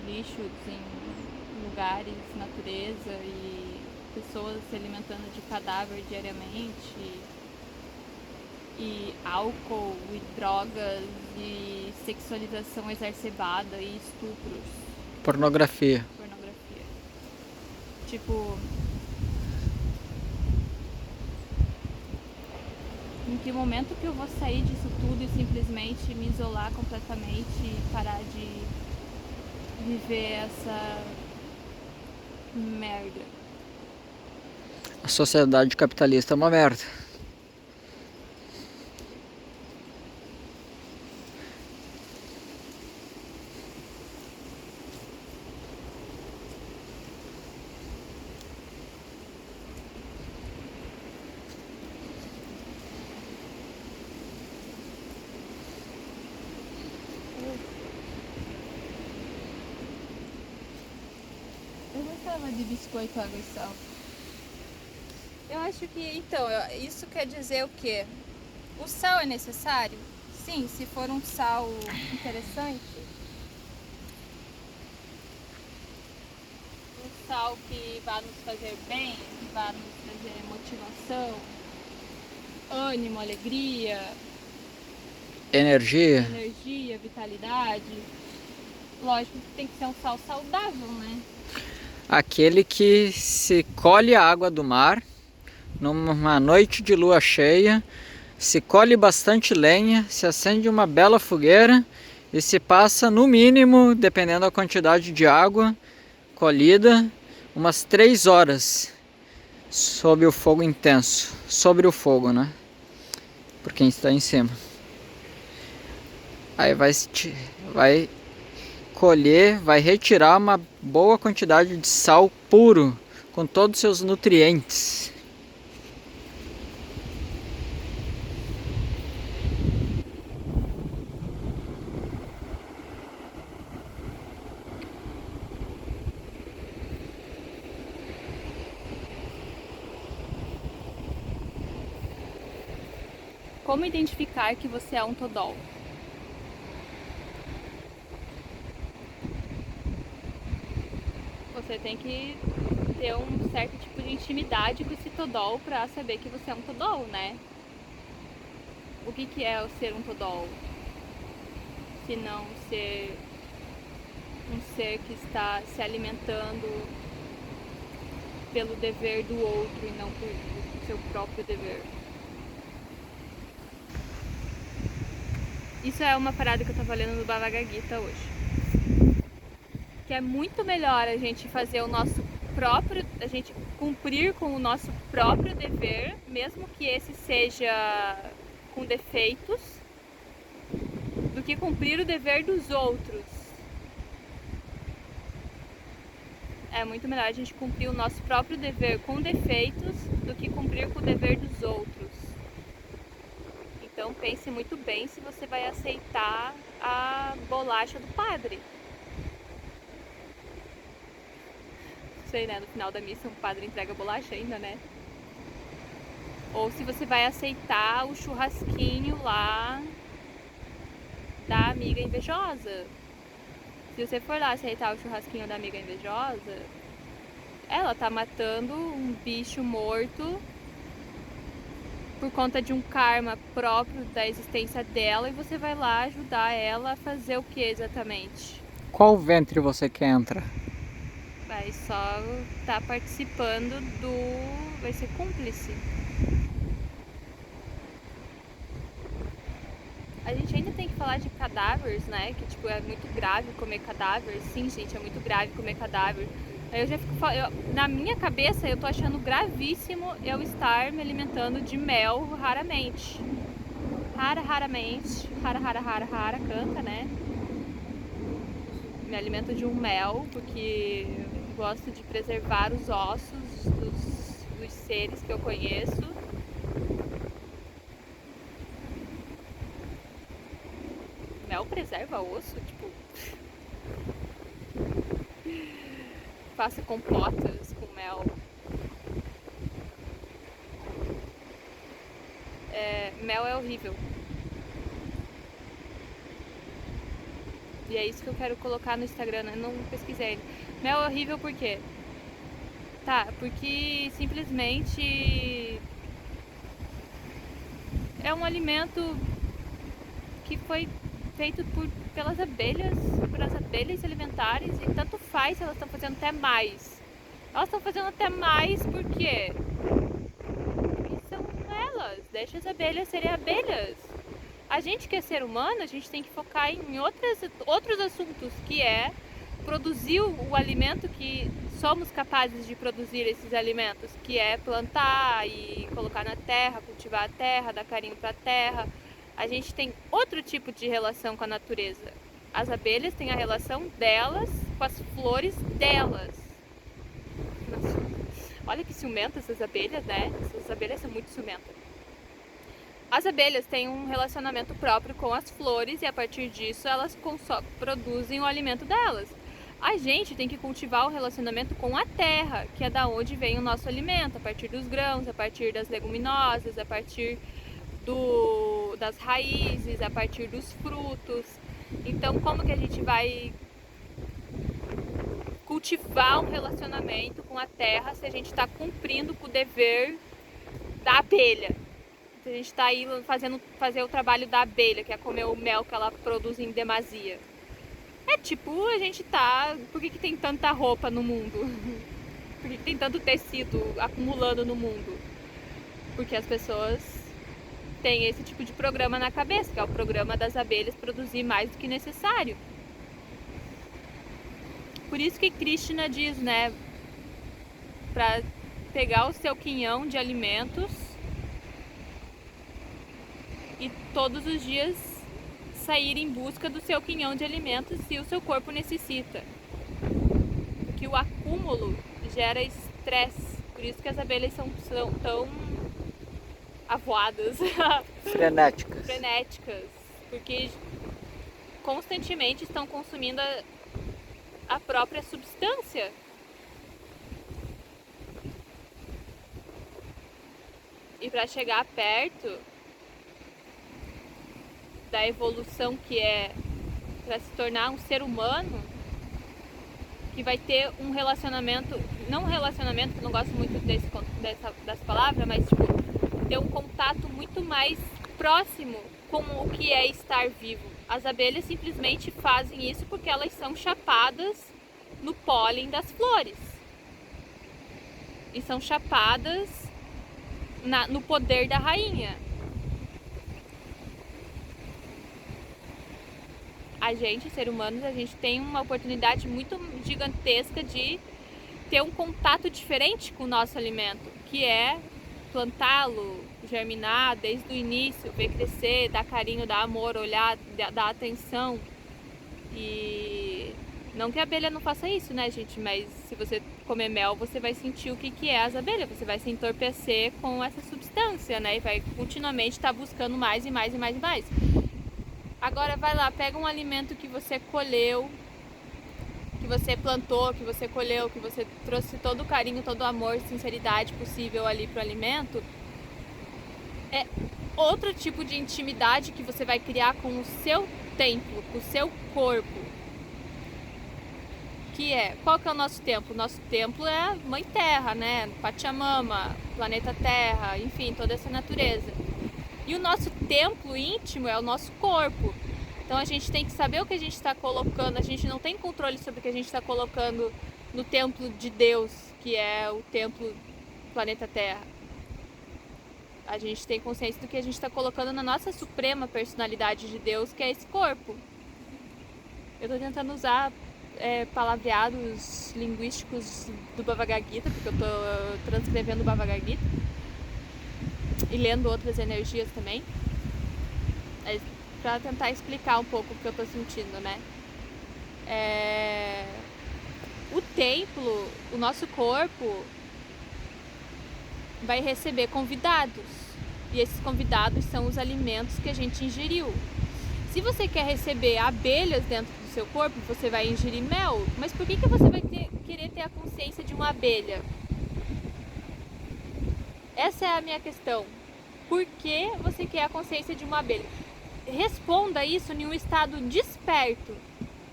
Speaker 1: lixos em lugares, natureza e pessoas se alimentando de cadáver diariamente e álcool e drogas e sexualização exacerbada e estupros.
Speaker 2: Pornografia.
Speaker 1: Tipo, em que momento que eu vou sair disso tudo e simplesmente me isolar completamente e parar de viver essa merda?
Speaker 2: A sociedade capitalista é uma merda.
Speaker 1: Eu gostava de biscoito, água e sal. Eu acho que, então, isso quer dizer o quê? O sal é necessário? Sim, se for um sal interessante. Um sal que vá nos fazer bem, que vá nos trazer motivação, ânimo, alegria,
Speaker 2: Energia.
Speaker 1: vitalidade. Lógico que tem que ser um sal saudável, né?
Speaker 2: Aquele que se colhe a água do mar numa noite de lua cheia, se colhe bastante lenha, se acende uma bela fogueira e se passa no mínimo, dependendo da quantidade de água colhida, umas 3 horas sob o fogo intenso, sobre o fogo, né? Por quem está em cima. Aí vai colher, vai retirar uma boa quantidade de sal puro com todos os seus nutrientes.
Speaker 1: Como identificar que você é um todol? Você tem que ter um certo tipo de intimidade com esse todol pra saber que você é um todol, né? O que é o ser um todol? Se não ser um ser que está se alimentando pelo dever do outro e não por seu próprio dever. Isso é uma parada que eu tava lendo no Bhagavad Gita hoje. Que é muito melhor a gente fazer o nosso próprio, a gente cumprir com o nosso próprio dever, mesmo que esse seja com defeitos, do que cumprir o dever dos outros. É muito melhor a gente cumprir o nosso próprio dever com defeitos do que cumprir com o dever dos outros. Então pense muito bem se você vai aceitar a bolacha do padre. Não sei, né? No final da missa um padre entrega a bolacha ainda, né? Ou se você vai aceitar o churrasquinho lá da amiga invejosa. Se você for lá aceitar o churrasquinho da amiga invejosa, ela tá matando um bicho morto por conta de um karma próprio da existência dela e você vai lá ajudar ela a fazer o que exatamente?
Speaker 2: Qual ventre você quer entrar?
Speaker 1: Vai só tá participando do... vai ser cúmplice. A gente ainda tem que falar de cadáveres, né? Que tipo, é muito grave comer cadáver. Sim, gente, é muito grave comer cadáver. Aí eu já fico na minha cabeça eu tô achando gravíssimo eu estar me alimentando de mel raramente. Raramente. Rara, canta, né? Me alimento de um mel porque gosto de preservar os ossos dos seres que eu conheço. Mel preserva osso? Tipo... faça compotas com mel. Mel é horrível. E é isso que eu quero colocar no Instagram, né? Não pesquisei ainda. Mel é horrível por quê? Tá, porque simplesmente é um alimento que foi feito pelas abelhas se alimentares, e tanto faz se elas estão fazendo até mais. Elas estão fazendo até mais porque são elas, deixa as abelhas serem abelhas. A gente que é ser humano, a gente tem que focar em outros assuntos, que é produzir o alimento que somos capazes de produzir esses alimentos, que é plantar e colocar na terra, cultivar a terra, dar carinho para a terra. A gente tem outro tipo de relação com a natureza. As abelhas têm a relação delas com as flores delas. Nossa, olha que ciumentas essas abelhas, né? Essas abelhas são muito ciumentas. As abelhas têm um relacionamento próprio com as flores e a partir disso elas produzem o alimento delas. A gente tem que cultivar o relacionamento com a terra, que é da onde vem o nosso alimento, a partir dos grãos, a partir das leguminosas, a partir das raízes, a partir dos frutos. Então, como que a gente vai cultivar um relacionamento com a terra se a gente está cumprindo com o dever da abelha? Se a gente está aí fazer o trabalho da abelha, que é comer o mel que ela produz em demasia. É tipo, a gente tá... Por que tem tanta roupa no mundo? Por que tem tanto tecido acumulando no mundo? Porque as pessoas têm esse tipo de programa na cabeça, que é o programa das abelhas produzir mais do que necessário. Por isso que Krishna diz, né? Pra pegar o seu quinhão de alimentos e todos os dias sair em busca do seu quinhão de alimentos se o seu corpo necessita. Que o acúmulo gera estresse. Por isso que as abelhas são tão avoadas. Frenéticas. Porque constantemente estão consumindo a própria substância. E para chegar perto da evolução que é para se tornar um ser humano que vai ter um relacionamento, não um relacionamento, não gosto muito dessa palavra, mas tipo, ter um contato muito mais próximo com o que é estar vivo. As abelhas simplesmente fazem isso porque elas são chapadas no pólen das flores e são chapadas no poder da rainha. A gente, ser humanos, a gente tem uma oportunidade muito gigantesca de ter um contato diferente com o nosso alimento, que é plantá-lo, germinar desde o início, ver crescer, dar carinho, dar amor, olhar, dar atenção. E não que a abelha não faça isso, né, gente? Mas se você comer mel, você vai sentir o que é as abelhas, você vai se entorpecer com essa substância, né? E vai continuamente estar buscando mais e mais e mais e mais. Agora vai lá, pega um alimento que você colheu, que você plantou, que você colheu, que você trouxe todo o carinho, todo o amor, sinceridade possível ali pro alimento. É outro tipo de intimidade que você vai criar com o seu templo, com o seu corpo. Que é, qual que é o nosso templo? O nosso templo é a Mãe Terra, né? Pachamama, planeta Terra, enfim, toda essa natureza. E o nosso templo íntimo é o nosso corpo. Então a gente tem que saber o que a gente está colocando. A gente não tem controle sobre o que a gente está colocando no templo de Deus, que é o templo planeta Terra. A gente tem consciência do que a gente está colocando na nossa suprema personalidade de Deus, que é esse corpo. Eu estou tentando usar palavreados linguísticos do Bhagavad Gita, porque eu estou transcrevendo o Bhagavad Gita. E lendo outras energias também, para tentar explicar um pouco o que eu tô sentindo, né? O templo, o nosso corpo vai receber convidados, e esses convidados são os alimentos que a gente ingeriu. Se você quer receber abelhas dentro do seu corpo, você vai ingerir mel, mas por que você vai querer ter a consciência de uma abelha? Essa é a minha questão. Por que você quer a consciência de uma abelha? Responda isso em um estado desperto.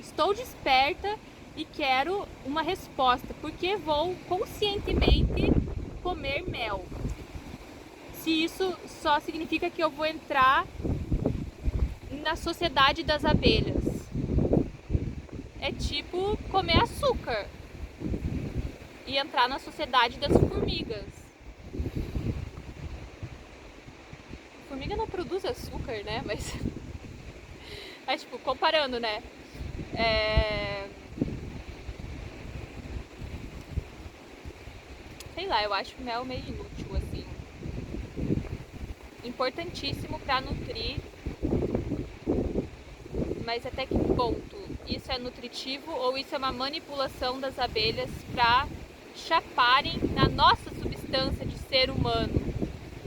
Speaker 1: estou desperta e quero uma resposta, porque vou conscientemente comer mel. Se isso só significa que eu vou entrar na sociedade das abelhas. É tipo comer açúcar e entrar na sociedade das formigas. Formiga não produz açúcar, né? Mas tipo, comparando, né? Sei lá, eu acho mel meio inútil, assim. Importantíssimo pra nutrir, mas até que ponto isso é nutritivo ou isso é uma manipulação das abelhas pra chaparem na nossa substância de ser humano?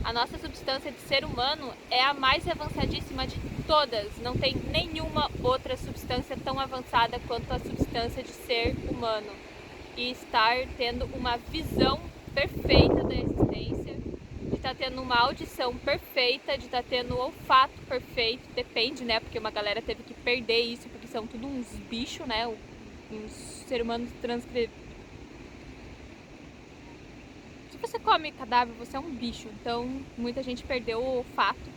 Speaker 1: A nossa substância de ser humano é a mais avançadíssima de todas. Não tem nenhuma outra substância tão avançada quanto a substância de ser humano. E estar tendo uma visão perfeita da existência, de estar tendo uma audição perfeita, de estar tendo um olfato perfeito. Depende, né? Porque uma galera teve que perder isso, porque são tudo uns bichos, né? Uns ser humanos transcrevidos. Se você come cadáver, você é um bicho. Então, muita gente perdeu o olfato,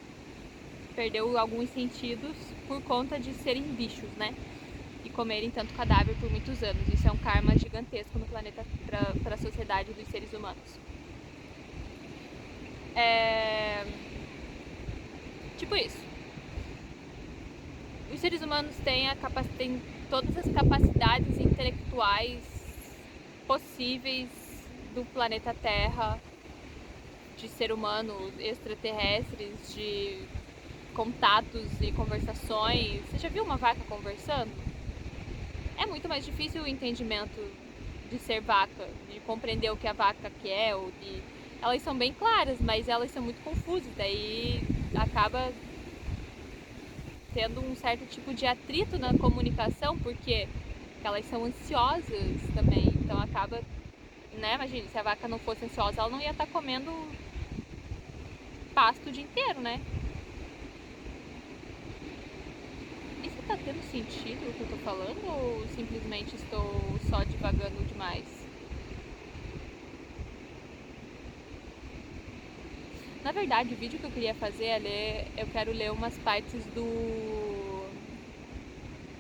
Speaker 1: perdeu alguns sentidos por conta de serem bichos, né? E comerem tanto cadáver por muitos anos. Isso é um karma gigantesco no planeta para a sociedade dos seres humanos. Tipo isso. Os seres humanos têm todas as capacidades intelectuais possíveis do planeta Terra, de ser humano, extraterrestres, de contatos e conversações. Você já viu uma vaca conversando? É muito mais difícil o entendimento de ser vaca, de compreender o que a vaca quer, elas são bem claras, mas elas são muito confusas, daí acaba tendo um certo tipo de atrito na comunicação, porque elas são ansiosas também, então acaba, né, imagina, se a vaca não fosse ansiosa, ela não ia estar comendo pasto o dia inteiro, né? Isso tá tendo sentido o que eu tô falando ou simplesmente estou só divagando demais? Na verdade, o vídeo que eu queria fazer é eu quero ler umas partes do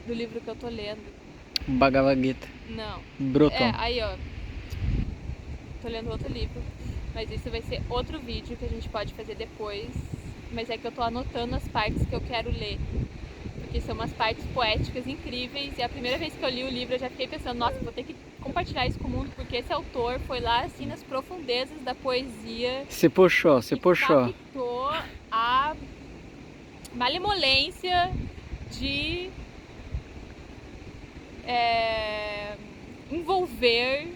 Speaker 1: livro que eu tô lendo.
Speaker 2: Bhagavad Gita.
Speaker 1: Não.
Speaker 2: Bruton.
Speaker 1: Aí ó, tô lendo outro livro, mas isso vai ser outro vídeo que a gente pode fazer depois, mas é que eu tô anotando as partes que eu quero ler, porque são umas partes poéticas incríveis, e a primeira vez que eu li o livro eu já fiquei pensando, nossa, vou ter que compartilhar isso com o mundo, porque esse autor foi lá assim nas profundezas da poesia.
Speaker 2: Se puxou.
Speaker 1: Captou a malemolência de envolver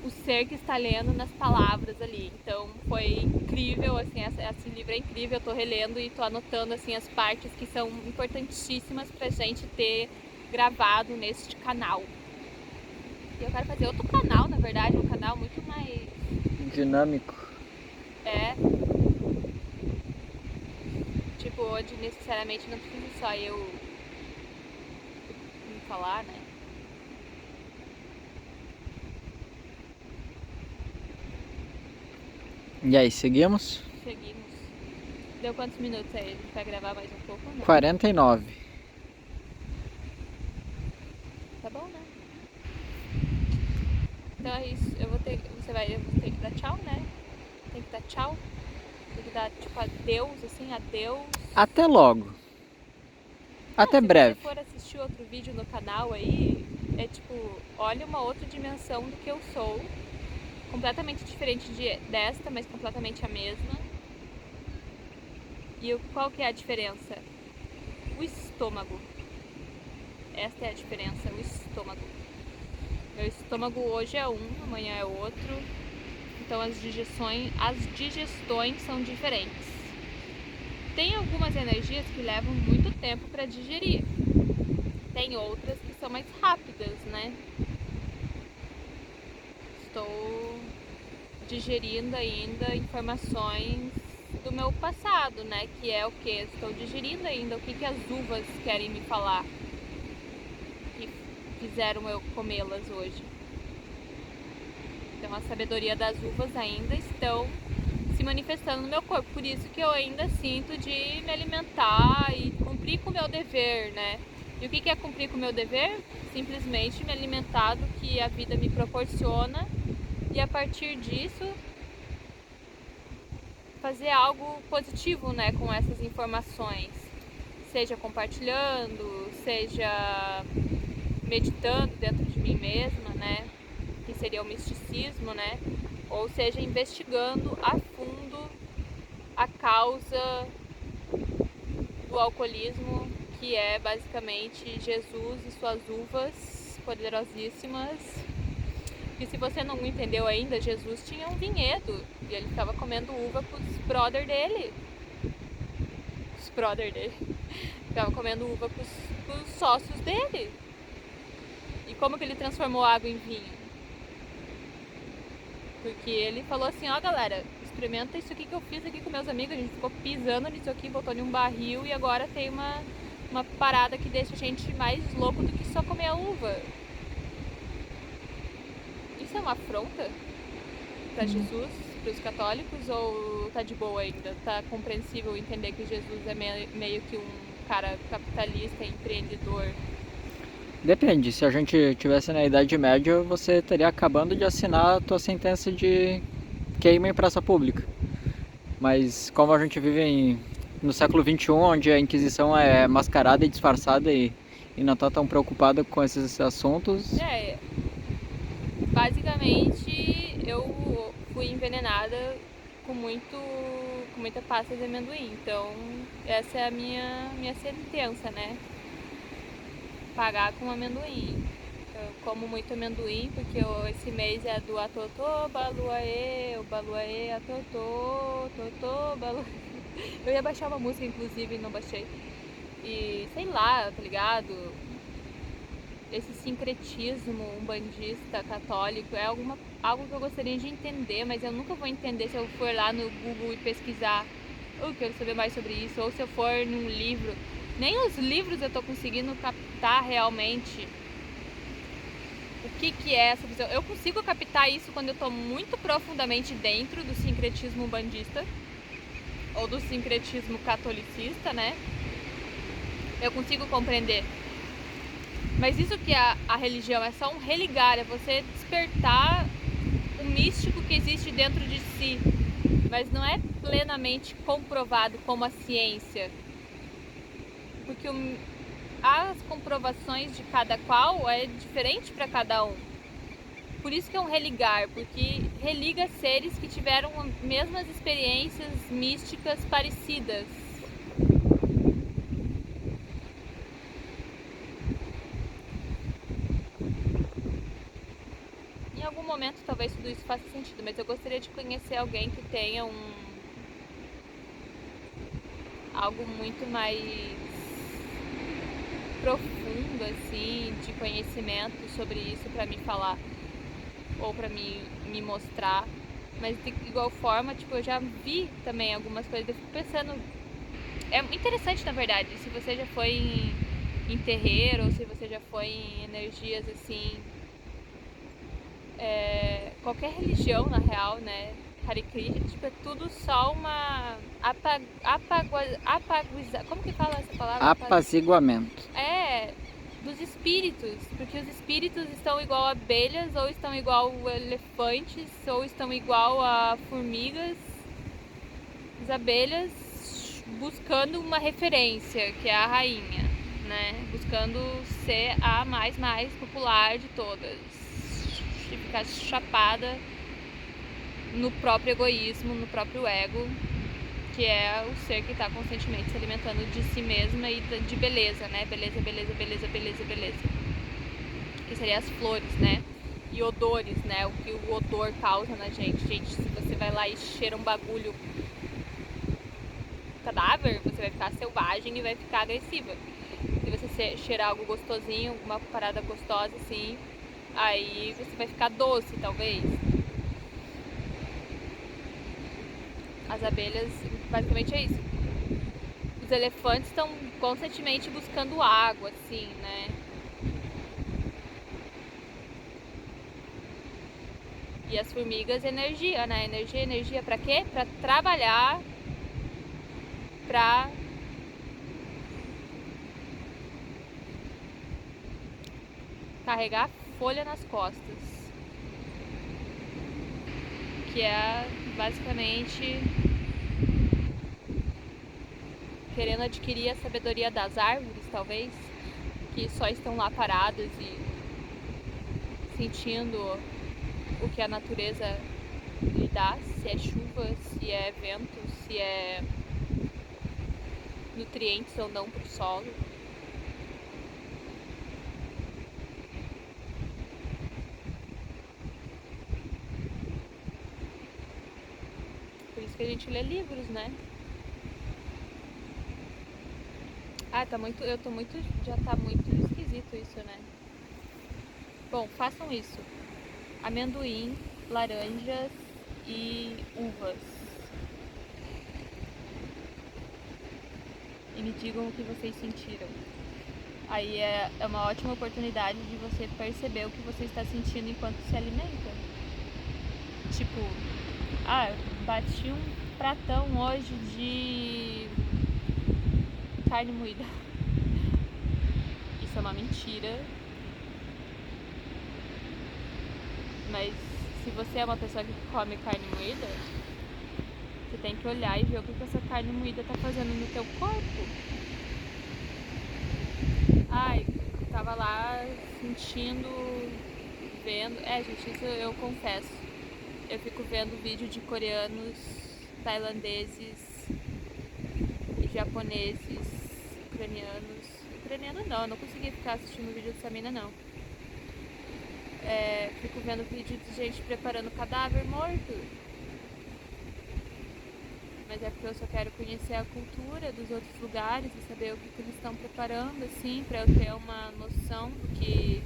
Speaker 1: o ser que está lendo nas palavras ali. Então foi incrível, assim, esse livro é incrível, eu tô relendo e tô anotando assim as partes que são importantíssimas pra gente ter gravado neste canal. E eu quero fazer outro canal, na verdade, um canal muito mais
Speaker 2: dinâmico.
Speaker 1: Tipo, onde necessariamente não precisa só eu me falar, né?
Speaker 2: E aí, seguimos?
Speaker 1: Seguimos. Deu quantos minutos aí? A gente vai gravar mais um pouco, né?
Speaker 2: 49.
Speaker 1: Tá bom, né? Então é isso. Eu vou ter que dar tchau, né? Tem que dar tchau. Tem que dar, tipo, adeus, assim, adeus.
Speaker 2: Até logo. Até breve.
Speaker 1: Se você for assistir outro vídeo no canal aí, é tipo, olha uma outra dimensão do que eu sou. Completamente diferente desta, mas completamente a mesma. E qual que é a diferença? O estômago. Esta é a diferença, o estômago. Meu estômago hoje é um, amanhã é outro. Então as digestões são diferentes. Tem algumas energias que levam muito tempo para digerir. Tem outras que são mais rápidas, né? Estou digerindo ainda informações do meu passado, né? Que é o que? Estou digerindo ainda o que as uvas querem me falar, que fizeram eu comê-las hoje. Então a sabedoria das uvas ainda estão se manifestando no meu corpo, por isso que eu ainda sinto de me alimentar e cumprir com o meu dever, né? E o que é cumprir com o meu dever? Simplesmente me alimentar do que a vida me proporciona e a partir disso fazer algo positivo, né, com essas informações, seja compartilhando, seja meditando dentro de mim mesma, né, que seria o misticismo, né, ou seja, investigando a fundo a causa do alcoolismo, que é basicamente Jesus e suas uvas poderosíssimas. E se você não entendeu ainda, Jesus tinha um vinhedo e ele ficava comendo uva com os brother dele. Os brother dele. Ficava comendo uva com os sócios dele. E como que ele transformou água em vinho? Porque ele falou assim, ó galera, experimenta isso aqui que eu fiz aqui com meus amigos, a gente ficou pisando nisso aqui, botou em um barril e agora tem uma parada que deixa a gente mais louco do que só comer a uva. Isso é uma afronta para Jesus, para os católicos, ou tá de boa ainda? Tá compreensível entender que Jesus é meio que um cara capitalista, empreendedor?
Speaker 2: Depende, se a gente tivesse na Idade Média, você estaria acabando de assinar a tua sentença de queima em praça pública. Mas como a gente vive no século XXI, onde a Inquisição é mascarada e disfarçada e não está tão preocupada com esses assuntos...
Speaker 1: Basicamente, eu fui envenenada com muita pasta de amendoim. Então, essa é a minha sentença, né? Pagar com amendoim. Eu como muito amendoim porque esse mês é do Atotô, Baluaê, o Baluaê, Atotô, Totô, Baluaê. Eu ia baixar uma música, inclusive, e não baixei. E sei lá, tá ligado? Esse sincretismo umbandista, católico, é algo que eu gostaria de entender, mas eu nunca vou entender se eu for lá no Google e pesquisar. Eu quero saber mais sobre isso, ou se eu for num livro. Nem os livros eu tô conseguindo captar realmente o que é essa visão. Eu consigo captar isso quando eu tô muito profundamente dentro do sincretismo umbandista, ou do sincretismo catolicista, né? Eu consigo compreender. Mas isso que a religião é só um religar, é você despertar o místico que existe dentro de si. Mas não é plenamente comprovado como a ciência. Porque as comprovações de cada qual é diferente para cada um. Por isso que é um religar, porque religa seres que tiveram as mesmas experiências místicas parecidas. Em algum momento talvez tudo isso faça sentido, mas eu gostaria de conhecer alguém que tenha algo muito mais profundo, assim, de conhecimento sobre isso para me falar ou para me mostrar. Mas de igual forma, tipo, eu já vi também algumas coisas, eu fico pensando, é interessante na verdade, se você já foi em terreiro ou se você já foi em energias assim, qualquer religião na real, né? Hare Krishna, tipo, é tudo só uma como que fala essa palavra?
Speaker 2: Apaziguamento.
Speaker 1: Dos espíritos, porque os espíritos estão igual a abelhas, ou estão igual a elefantes, ou estão igual a formigas. As abelhas buscando uma referência, que é a rainha, né? Buscando ser a mais popular de todas. E ficar chapada no próprio egoísmo, no próprio ego, que é o ser que está constantemente se alimentando de si mesma e de beleza, né? Beleza. Que seria as flores, né? E odores, né? O que o odor causa na gente. Gente, se você vai lá e cheira um bagulho cadáver, você vai ficar selvagem e vai ficar agressiva. Se você cheirar algo gostosinho, uma parada gostosa assim, aí você vai ficar doce, talvez. As abelhas Basicamente é isso. Os elefantes estão constantemente buscando água, assim, né? E as formigas, energia, né? Energia pra quê? Pra trabalhar, pra carregar folha nas costas. Que é basicamente querendo adquirir a sabedoria das árvores, talvez, que só estão lá paradas e sentindo o que a natureza lhe dá, se é chuva, se é vento, se é nutrientes ou não para o solo. Por isso que a gente lê livros, né? Ah, já tá muito esquisito isso, né? Bom, façam isso. Amendoim, laranjas e uvas. E me digam o que vocês sentiram. Aí é uma ótima oportunidade de você perceber o que você está sentindo enquanto se alimenta. Tipo, bati um pratão hoje de carne moída. Isso é uma mentira. Mas se você é uma pessoa que come carne moída, você tem que olhar e ver o que essa carne moída tá fazendo no teu corpo. Ai, tava lá sentindo, vendo. Gente, isso eu confesso. Eu fico vendo vídeo de coreanos, tailandeses, japoneses, ucranianos. Ucraniano não, eu não conseguia ficar assistindo vídeo dessa mina não. Fico vendo vídeo de gente preparando cadáver morto. Mas é porque eu só quero conhecer a cultura dos outros lugares e saber o que eles estão preparando, assim, pra eu ter uma noção do que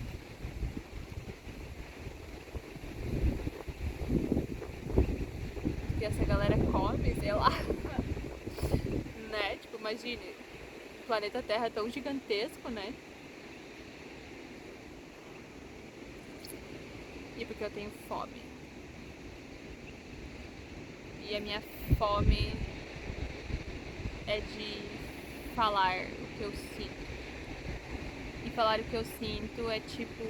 Speaker 1: essa galera come, sei lá. Né? Tipo, imagine, o planeta Terra é tão gigantesco, né? E porque eu tenho fome. E a minha fome é de falar o que eu sinto. E falar o que eu sinto é tipo...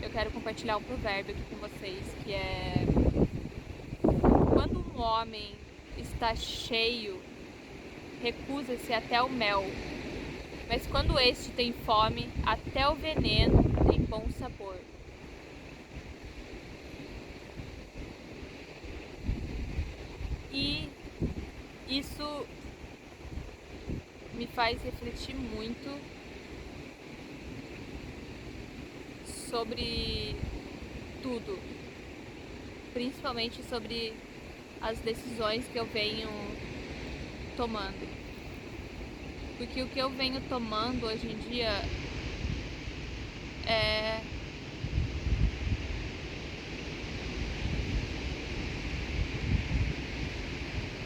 Speaker 1: Eu quero compartilhar um provérbio aqui com vocês, que é... Quando um homem está cheio, recusa-se até o mel. Mas quando este tem fome, até o veneno tem bom sabor. E isso me faz refletir muito sobre tudo, principalmente sobre as decisões que eu venho tomando. Porque o que eu venho tomando hoje em dia é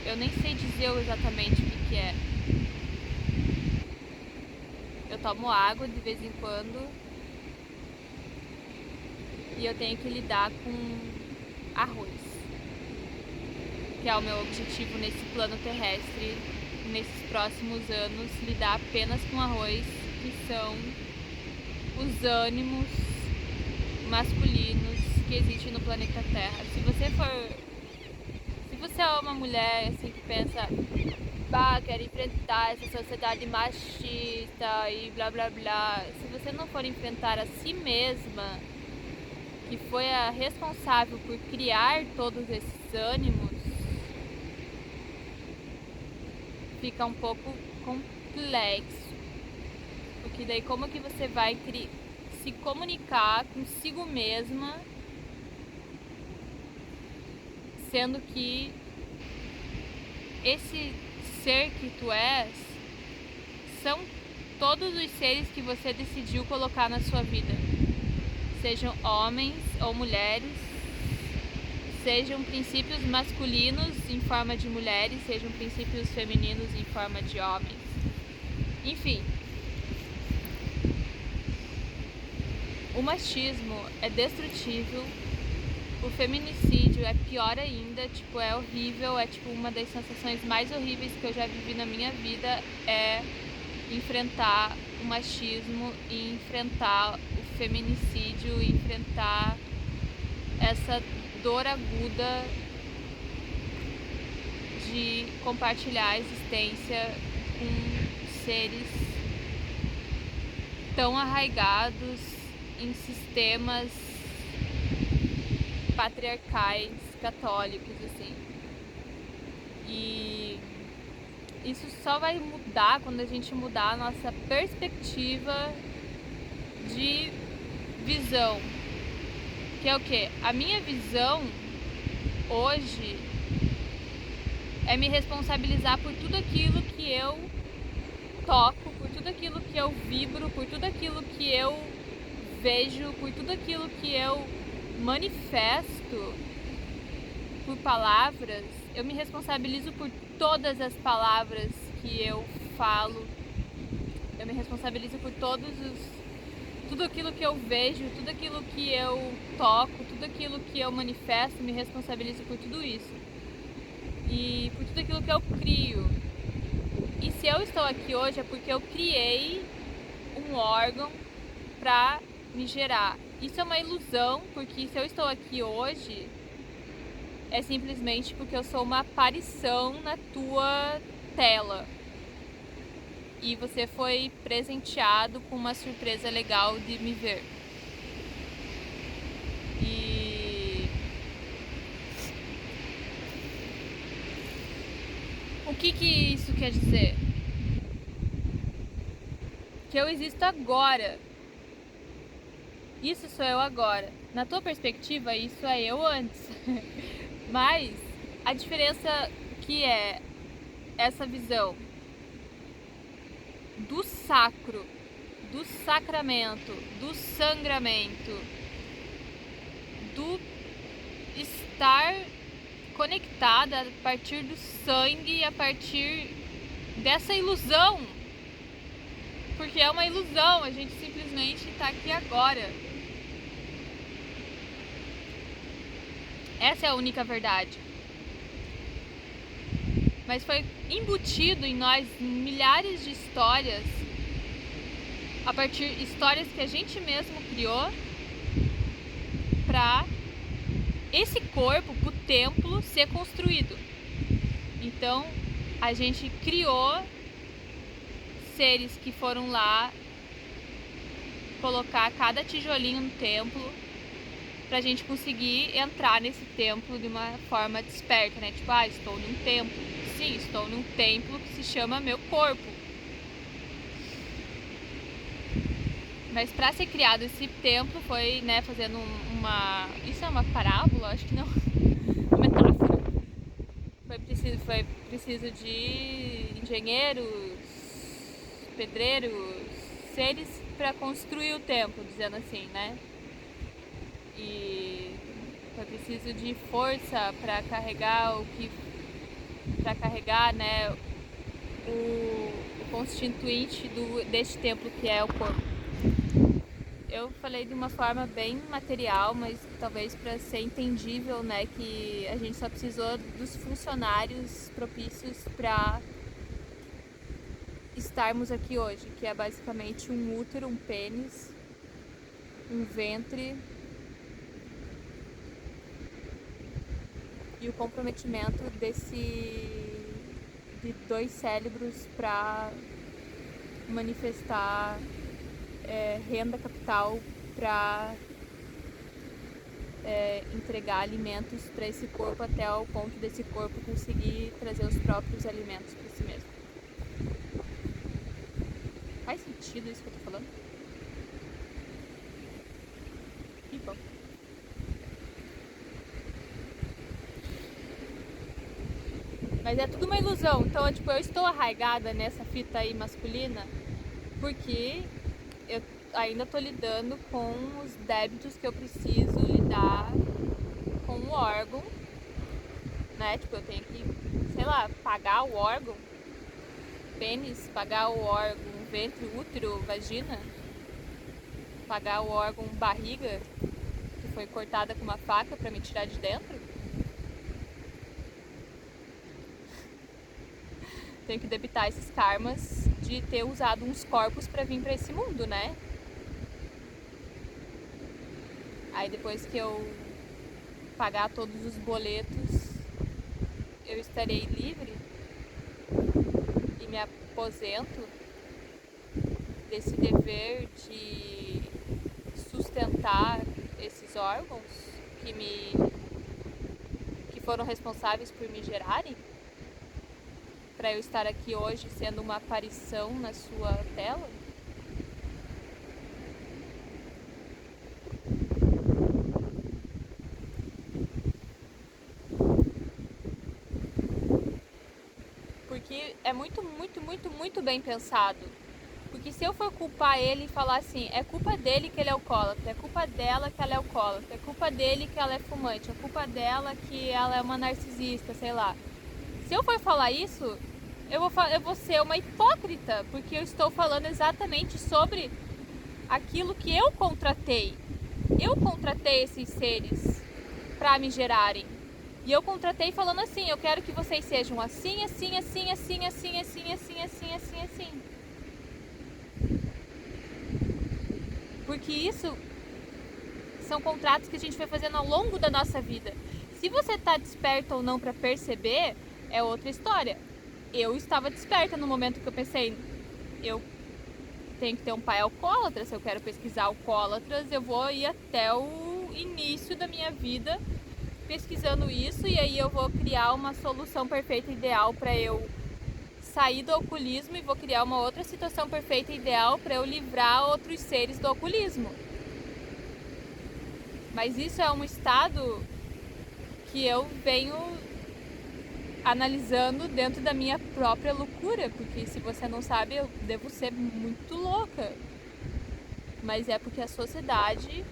Speaker 1: eu nem sei dizer exatamente o que é. Eu tomo água de vez em quando e eu tenho que lidar com arroz, que é o meu objetivo nesse plano terrestre, nesses próximos anos, lidar apenas com arroz, que são os ânimos masculinos que existem no planeta Terra. Se você é uma mulher assim que pensa, quero enfrentar essa sociedade machista e blá blá blá, se você não for enfrentar a si mesma, que foi a responsável por criar todos esses ânimos, fica um pouco complexo. Porque daí como que você vai se comunicar consigo mesma, sendo que esse ser que tu és são todos os seres que você decidiu colocar na sua vida, sejam homens ou mulheres, sejam princípios masculinos em forma de mulheres, sejam princípios femininos em forma de homens. Enfim, o machismo é destrutível, o feminicídio é pior ainda, tipo, é horrível, é tipo uma das sensações mais horríveis que eu já vivi na minha vida, é enfrentar o machismo e enfrentar o feminicídio, e enfrentar essa dor aguda de compartilhar a existência com seres tão arraigados em sistemas patriarcais católicos, assim. E isso só vai mudar quando a gente mudar a nossa perspectiva de visão. Que é o quê? A minha visão hoje é me responsabilizar por tudo aquilo que eu toco, por tudo aquilo que eu vibro, por tudo aquilo que eu vejo, por tudo aquilo que eu manifesto por palavras. Eu me responsabilizo por todas as palavras que eu falo. Eu me responsabilizo por tudo aquilo que eu vejo, tudo aquilo que eu toco, tudo aquilo que eu manifesto. Me responsabilizo por tudo isso e por tudo aquilo que eu crio. E se eu estou aqui hoje é porque eu criei um órgão para me gerar. Isso é uma ilusão, porque se eu estou aqui hoje é simplesmente porque eu sou uma aparição na tua tela e você foi presenteado com uma surpresa legal de me ver. E o que isso quer dizer? Que eu existo agora. Isso sou eu agora. Na tua perspectiva, isso é eu antes. Mas a diferença que é essa visão do sacro, do sacramento, do sangramento, do estar conectada a partir do sangue, a partir dessa ilusão. Porque é uma ilusão, a gente simplesmente está aqui agora. Essa é a única verdade. Mas foi embutido em nós milhares de histórias, a partir de histórias que a gente mesmo criou, para esse corpo, para o templo ser construído. Então, a gente criou seres que foram lá colocar cada tijolinho no templo pra gente conseguir entrar nesse templo de uma forma desperta, né? Tipo, estou num templo. Sim, estou num templo que se chama meu corpo. Mas para ser criado esse templo foi, né, fazendo uma... Isso é uma parábola? Acho que não. Uma metáfora. Foi preciso de engenheiros, pedreiros, seres para construir o templo, dizendo assim, né? E foi preciso de força para carregar né, o constituinte deste templo que é o corpo. Eu falei de uma forma bem material, mas talvez para ser entendível, né, que a gente só precisou dos funcionários propícios para estarmos aqui hoje, que é basicamente um útero, um pênis, um ventre e o comprometimento de dois cérebros para manifestar renda capital, para entregar alimentos para esse corpo até o ponto desse corpo conseguir trazer os próprios alimentos para si mesmo. Faz sentido isso que eu tô falando? Que bom. Mas é tudo uma ilusão. Então, tipo, eu estou arraigada nessa fita aí masculina porque eu ainda tô lidando com os débitos que eu preciso lidar com um órgão, né? Tipo, eu tenho que, sei lá, pagar o órgão, pênis, pagar o órgão ventre, útero, vagina, pagar o órgão barriga, que foi cortada com uma faca pra me tirar de dentro. Tenho que debitar esses karmas de ter usado uns corpos pra vir pra esse mundo, né? Aí depois que eu pagar todos os boletos, eu estarei livre e me aposento desse dever de sustentar esses órgãos que foram responsáveis por me gerarem, para eu estar aqui hoje sendo uma aparição na sua tela. Porque é muito bem pensado. Porque se eu for culpar ele e falar assim, é culpa dele que ele é alcoólatra, é culpa dela que ela é alcoólatra, é culpa dele que ela é fumante, é culpa dela que ela é uma narcisista, sei lá. Se eu for falar isso, eu vou ser uma hipócrita, porque eu estou falando exatamente sobre aquilo que eu contratei. Eu contratei esses seres para me gerarem. E eu contratei falando assim, eu quero que vocês sejam assim, assim, assim, assim, assim, assim, assim, assim, assim, assim. Porque isso são contratos que a gente vai fazendo ao longo da nossa vida. Se você está desperto ou não para perceber, é outra história. Eu estava desperta no momento que eu pensei, eu tenho que ter um pai alcoólatra, se eu quero pesquisar alcoólatras, eu vou ir até o início da minha vida pesquisando isso, e aí eu vou criar uma solução perfeita ideal para eu sair do alcoolismo e vou criar uma outra situação perfeita ideal para eu livrar outros seres do alcoolismo. Mas isso é um estado que eu venho analisando dentro da minha própria loucura, porque se você não sabe, eu devo ser muito louca. Mas é porque a sociedade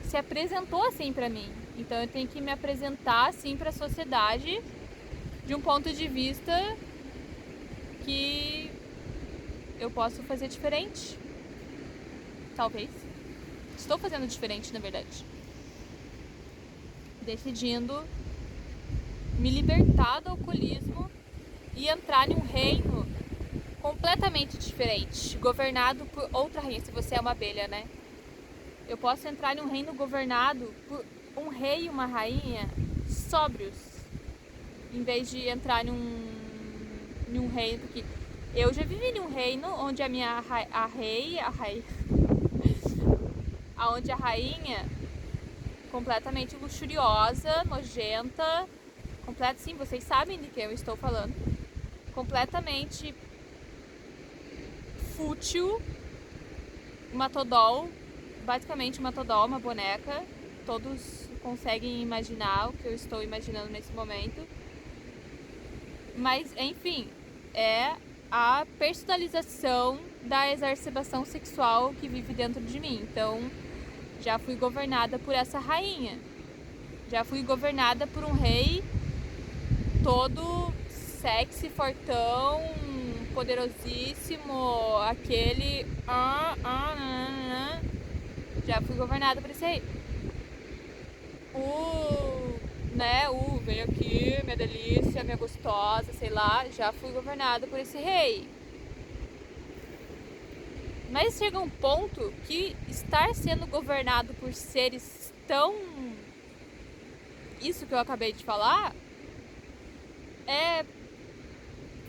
Speaker 1: se apresentou assim pra mim. Então eu tenho que me apresentar assim pra sociedade de um ponto de vista que eu posso fazer diferente. Talvez. Estou fazendo diferente, na verdade. Decidindo me libertar do alcoolismo e entrar em um reino completamente diferente, governado por outra rainha. Se você é uma abelha, né? Eu posso entrar em um reino governado por um rei e uma rainha sóbrios, em vez de entrar em um reino, porque eu já vivi em um reino onde a rainha completamente luxuriosa, nojenta, sim, vocês sabem de que eu estou falando, completamente fútil, uma todol, basicamente uma todol, uma boneca. Todos conseguem imaginar o que eu estou imaginando nesse momento. Mas, enfim, é a personalização da exacerbação sexual que vive dentro de mim. Então, já fui governada por essa rainha. Já fui governada por um rei todo sexy, fortão, poderosíssimo, aquele... Já fui governada por esse rei. Veio aqui, minha delícia, minha gostosa, sei lá, já fui governada por esse rei. Mas chega um ponto que estar sendo governado por seres tão... Isso que eu acabei de falar, é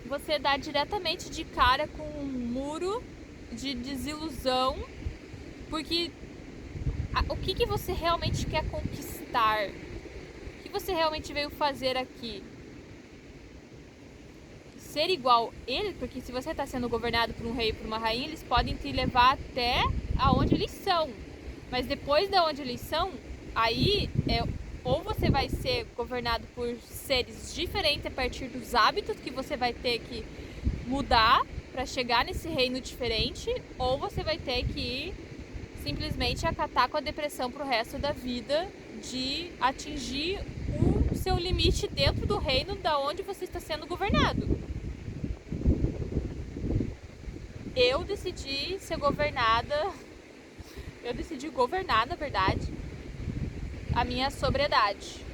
Speaker 1: você dar diretamente de cara com um muro de desilusão, porque o que você realmente quer conquistar? O que você realmente veio fazer aqui? Ser igual ele, porque se você está sendo governado por um rei e por uma rainha, eles podem te levar até aonde eles são. Mas depois de onde eles são, aí ou você vai ser governado por seres diferentes a partir dos hábitos que você vai ter que mudar para chegar nesse reino diferente, ou você vai ter que simplesmente acatar com a depressão pro resto da vida, de atingir o seu limite dentro do reino da onde você está sendo governado. Eu decidi ser governada, eu decidi governar, na verdade, a minha sobriedade.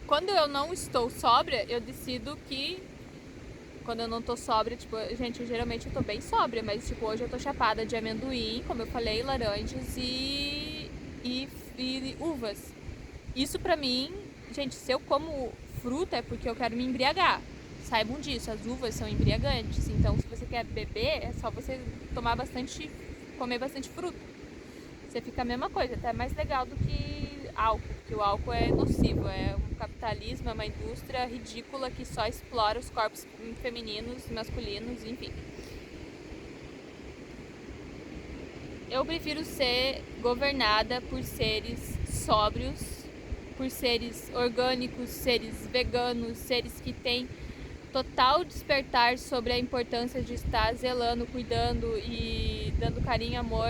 Speaker 1: Quando eu não estou sóbria, eu decido que... Quando eu não tô sóbria, tipo, gente, geralmente eu tô bem sóbria, mas tipo, hoje eu tô chapada de amendoim, como eu falei, laranjas e uvas. Isso pra mim, gente, se eu como fruta é porque eu quero me embriagar. Saibam disso, as uvas são embriagantes, então se você quer beber, é só você tomar bastante, comer bastante fruta. Você fica a mesma coisa, até mais legal do que álcool, porque o álcool é nocivo, é um capitalismo, é uma indústria ridícula que só explora os corpos femininos, masculinos, enfim. Eu prefiro ser governada por seres sóbrios, por seres orgânicos, seres veganos, seres que têm total despertar sobre a importância de estar zelando, cuidando e dando carinho e amor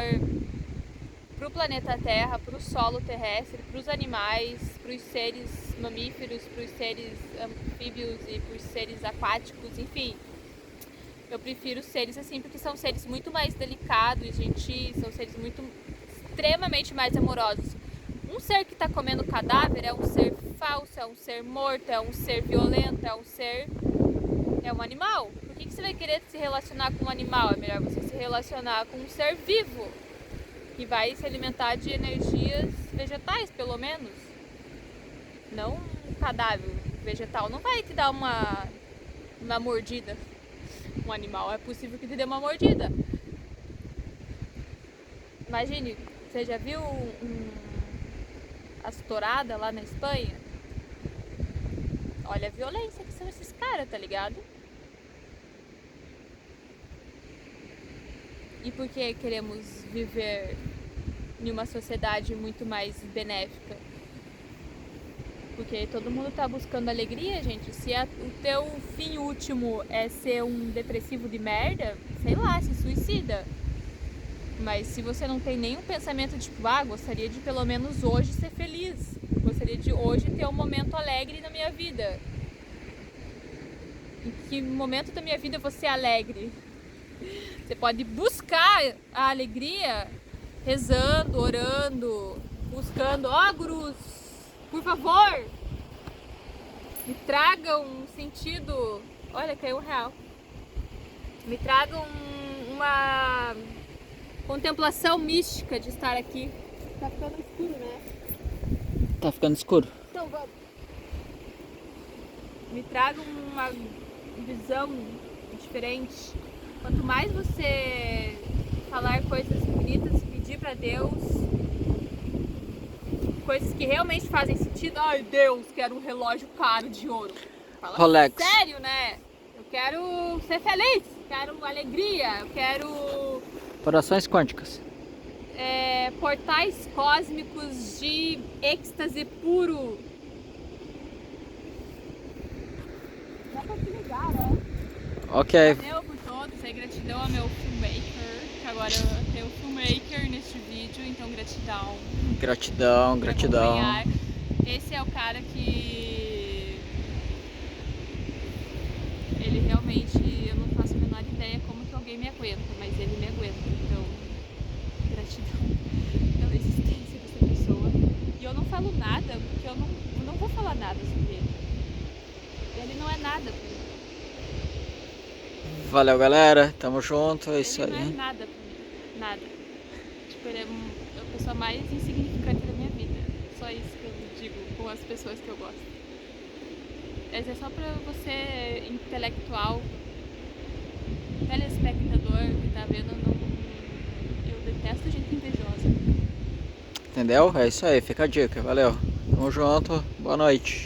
Speaker 1: para o planeta Terra, para o solo terrestre, para os animais, para os seres mamíferos, para os seres anfíbios e para os seres aquáticos, enfim. Eu prefiro seres assim porque são seres muito mais delicados, gentis, são seres muito extremamente mais amorosos. Um ser que está comendo cadáver é um ser falso, é um ser morto, é um ser violento, é um animal. Por que você vai querer se relacionar com um animal? É melhor você se relacionar com um ser vivo, que vai se alimentar de energias vegetais, pelo menos. Não um cadáver vegetal. Não vai te dar uma mordida. Um animal é possível que te dê uma mordida. Imagine, você já viu as touradas lá na Espanha? Olha a violência que são esses caras, tá ligado? E por que queremos viver em uma sociedade muito mais benéfica? Porque todo mundo tá buscando alegria, gente. Se o teu fim último é ser um depressivo de merda, sei lá, se suicida. Mas se você não tem nenhum pensamento de tipo, gostaria de pelo menos hoje ser feliz. Gostaria de hoje ter um momento alegre na minha vida. Em que momento da minha vida você é alegre? Você pode buscar a alegria rezando, orando, buscando, gurus, por favor, me tragam um sentido. Olha, caiu R$1. Me tragam uma contemplação mística de estar aqui. Tá ficando escuro, né?
Speaker 2: Tá ficando escuro.
Speaker 1: Então vamos. Me tragam uma visão diferente. Quanto mais você falar coisas bonitas, pedir pra Deus coisas que realmente fazem sentido. Ai, Deus, quero um relógio caro de ouro. Fala
Speaker 2: Rolex.
Speaker 1: sério, né? Eu quero ser feliz, quero alegria, eu quero
Speaker 2: Orações quânticas.
Speaker 1: portais cósmicos de êxtase puro. Dá pra te ligar, né?
Speaker 2: Ok.
Speaker 1: Valeu por todos, gratidão ao meu filmmaker, que agora eu tenho filmmaker neste vídeo, então gratidão.
Speaker 2: Gratidão, gratidão.
Speaker 1: Acompanhar. Esse é o cara que ele realmente, eu não faço a menor ideia como que alguém me aguenta, mas ele me aguenta, então gratidão pela existência dessa pessoa. E eu não falo nada, porque eu não vou falar nada sobre ele. Ele não é nada pra mim.
Speaker 2: Valeu, galera. Tamo junto, é isso
Speaker 1: Ele não é
Speaker 2: aí.
Speaker 1: nada pra mim, nada. Tipo, ele é a pessoa mais insignificante da minha vida. Só isso que eu digo com as pessoas que eu gosto. Esse é só pra você, intelectual, telespectador que tá vendo, eu detesto gente invejosa.
Speaker 2: Entendeu? É isso aí, fica a dica. Valeu. Tamo junto. Boa noite.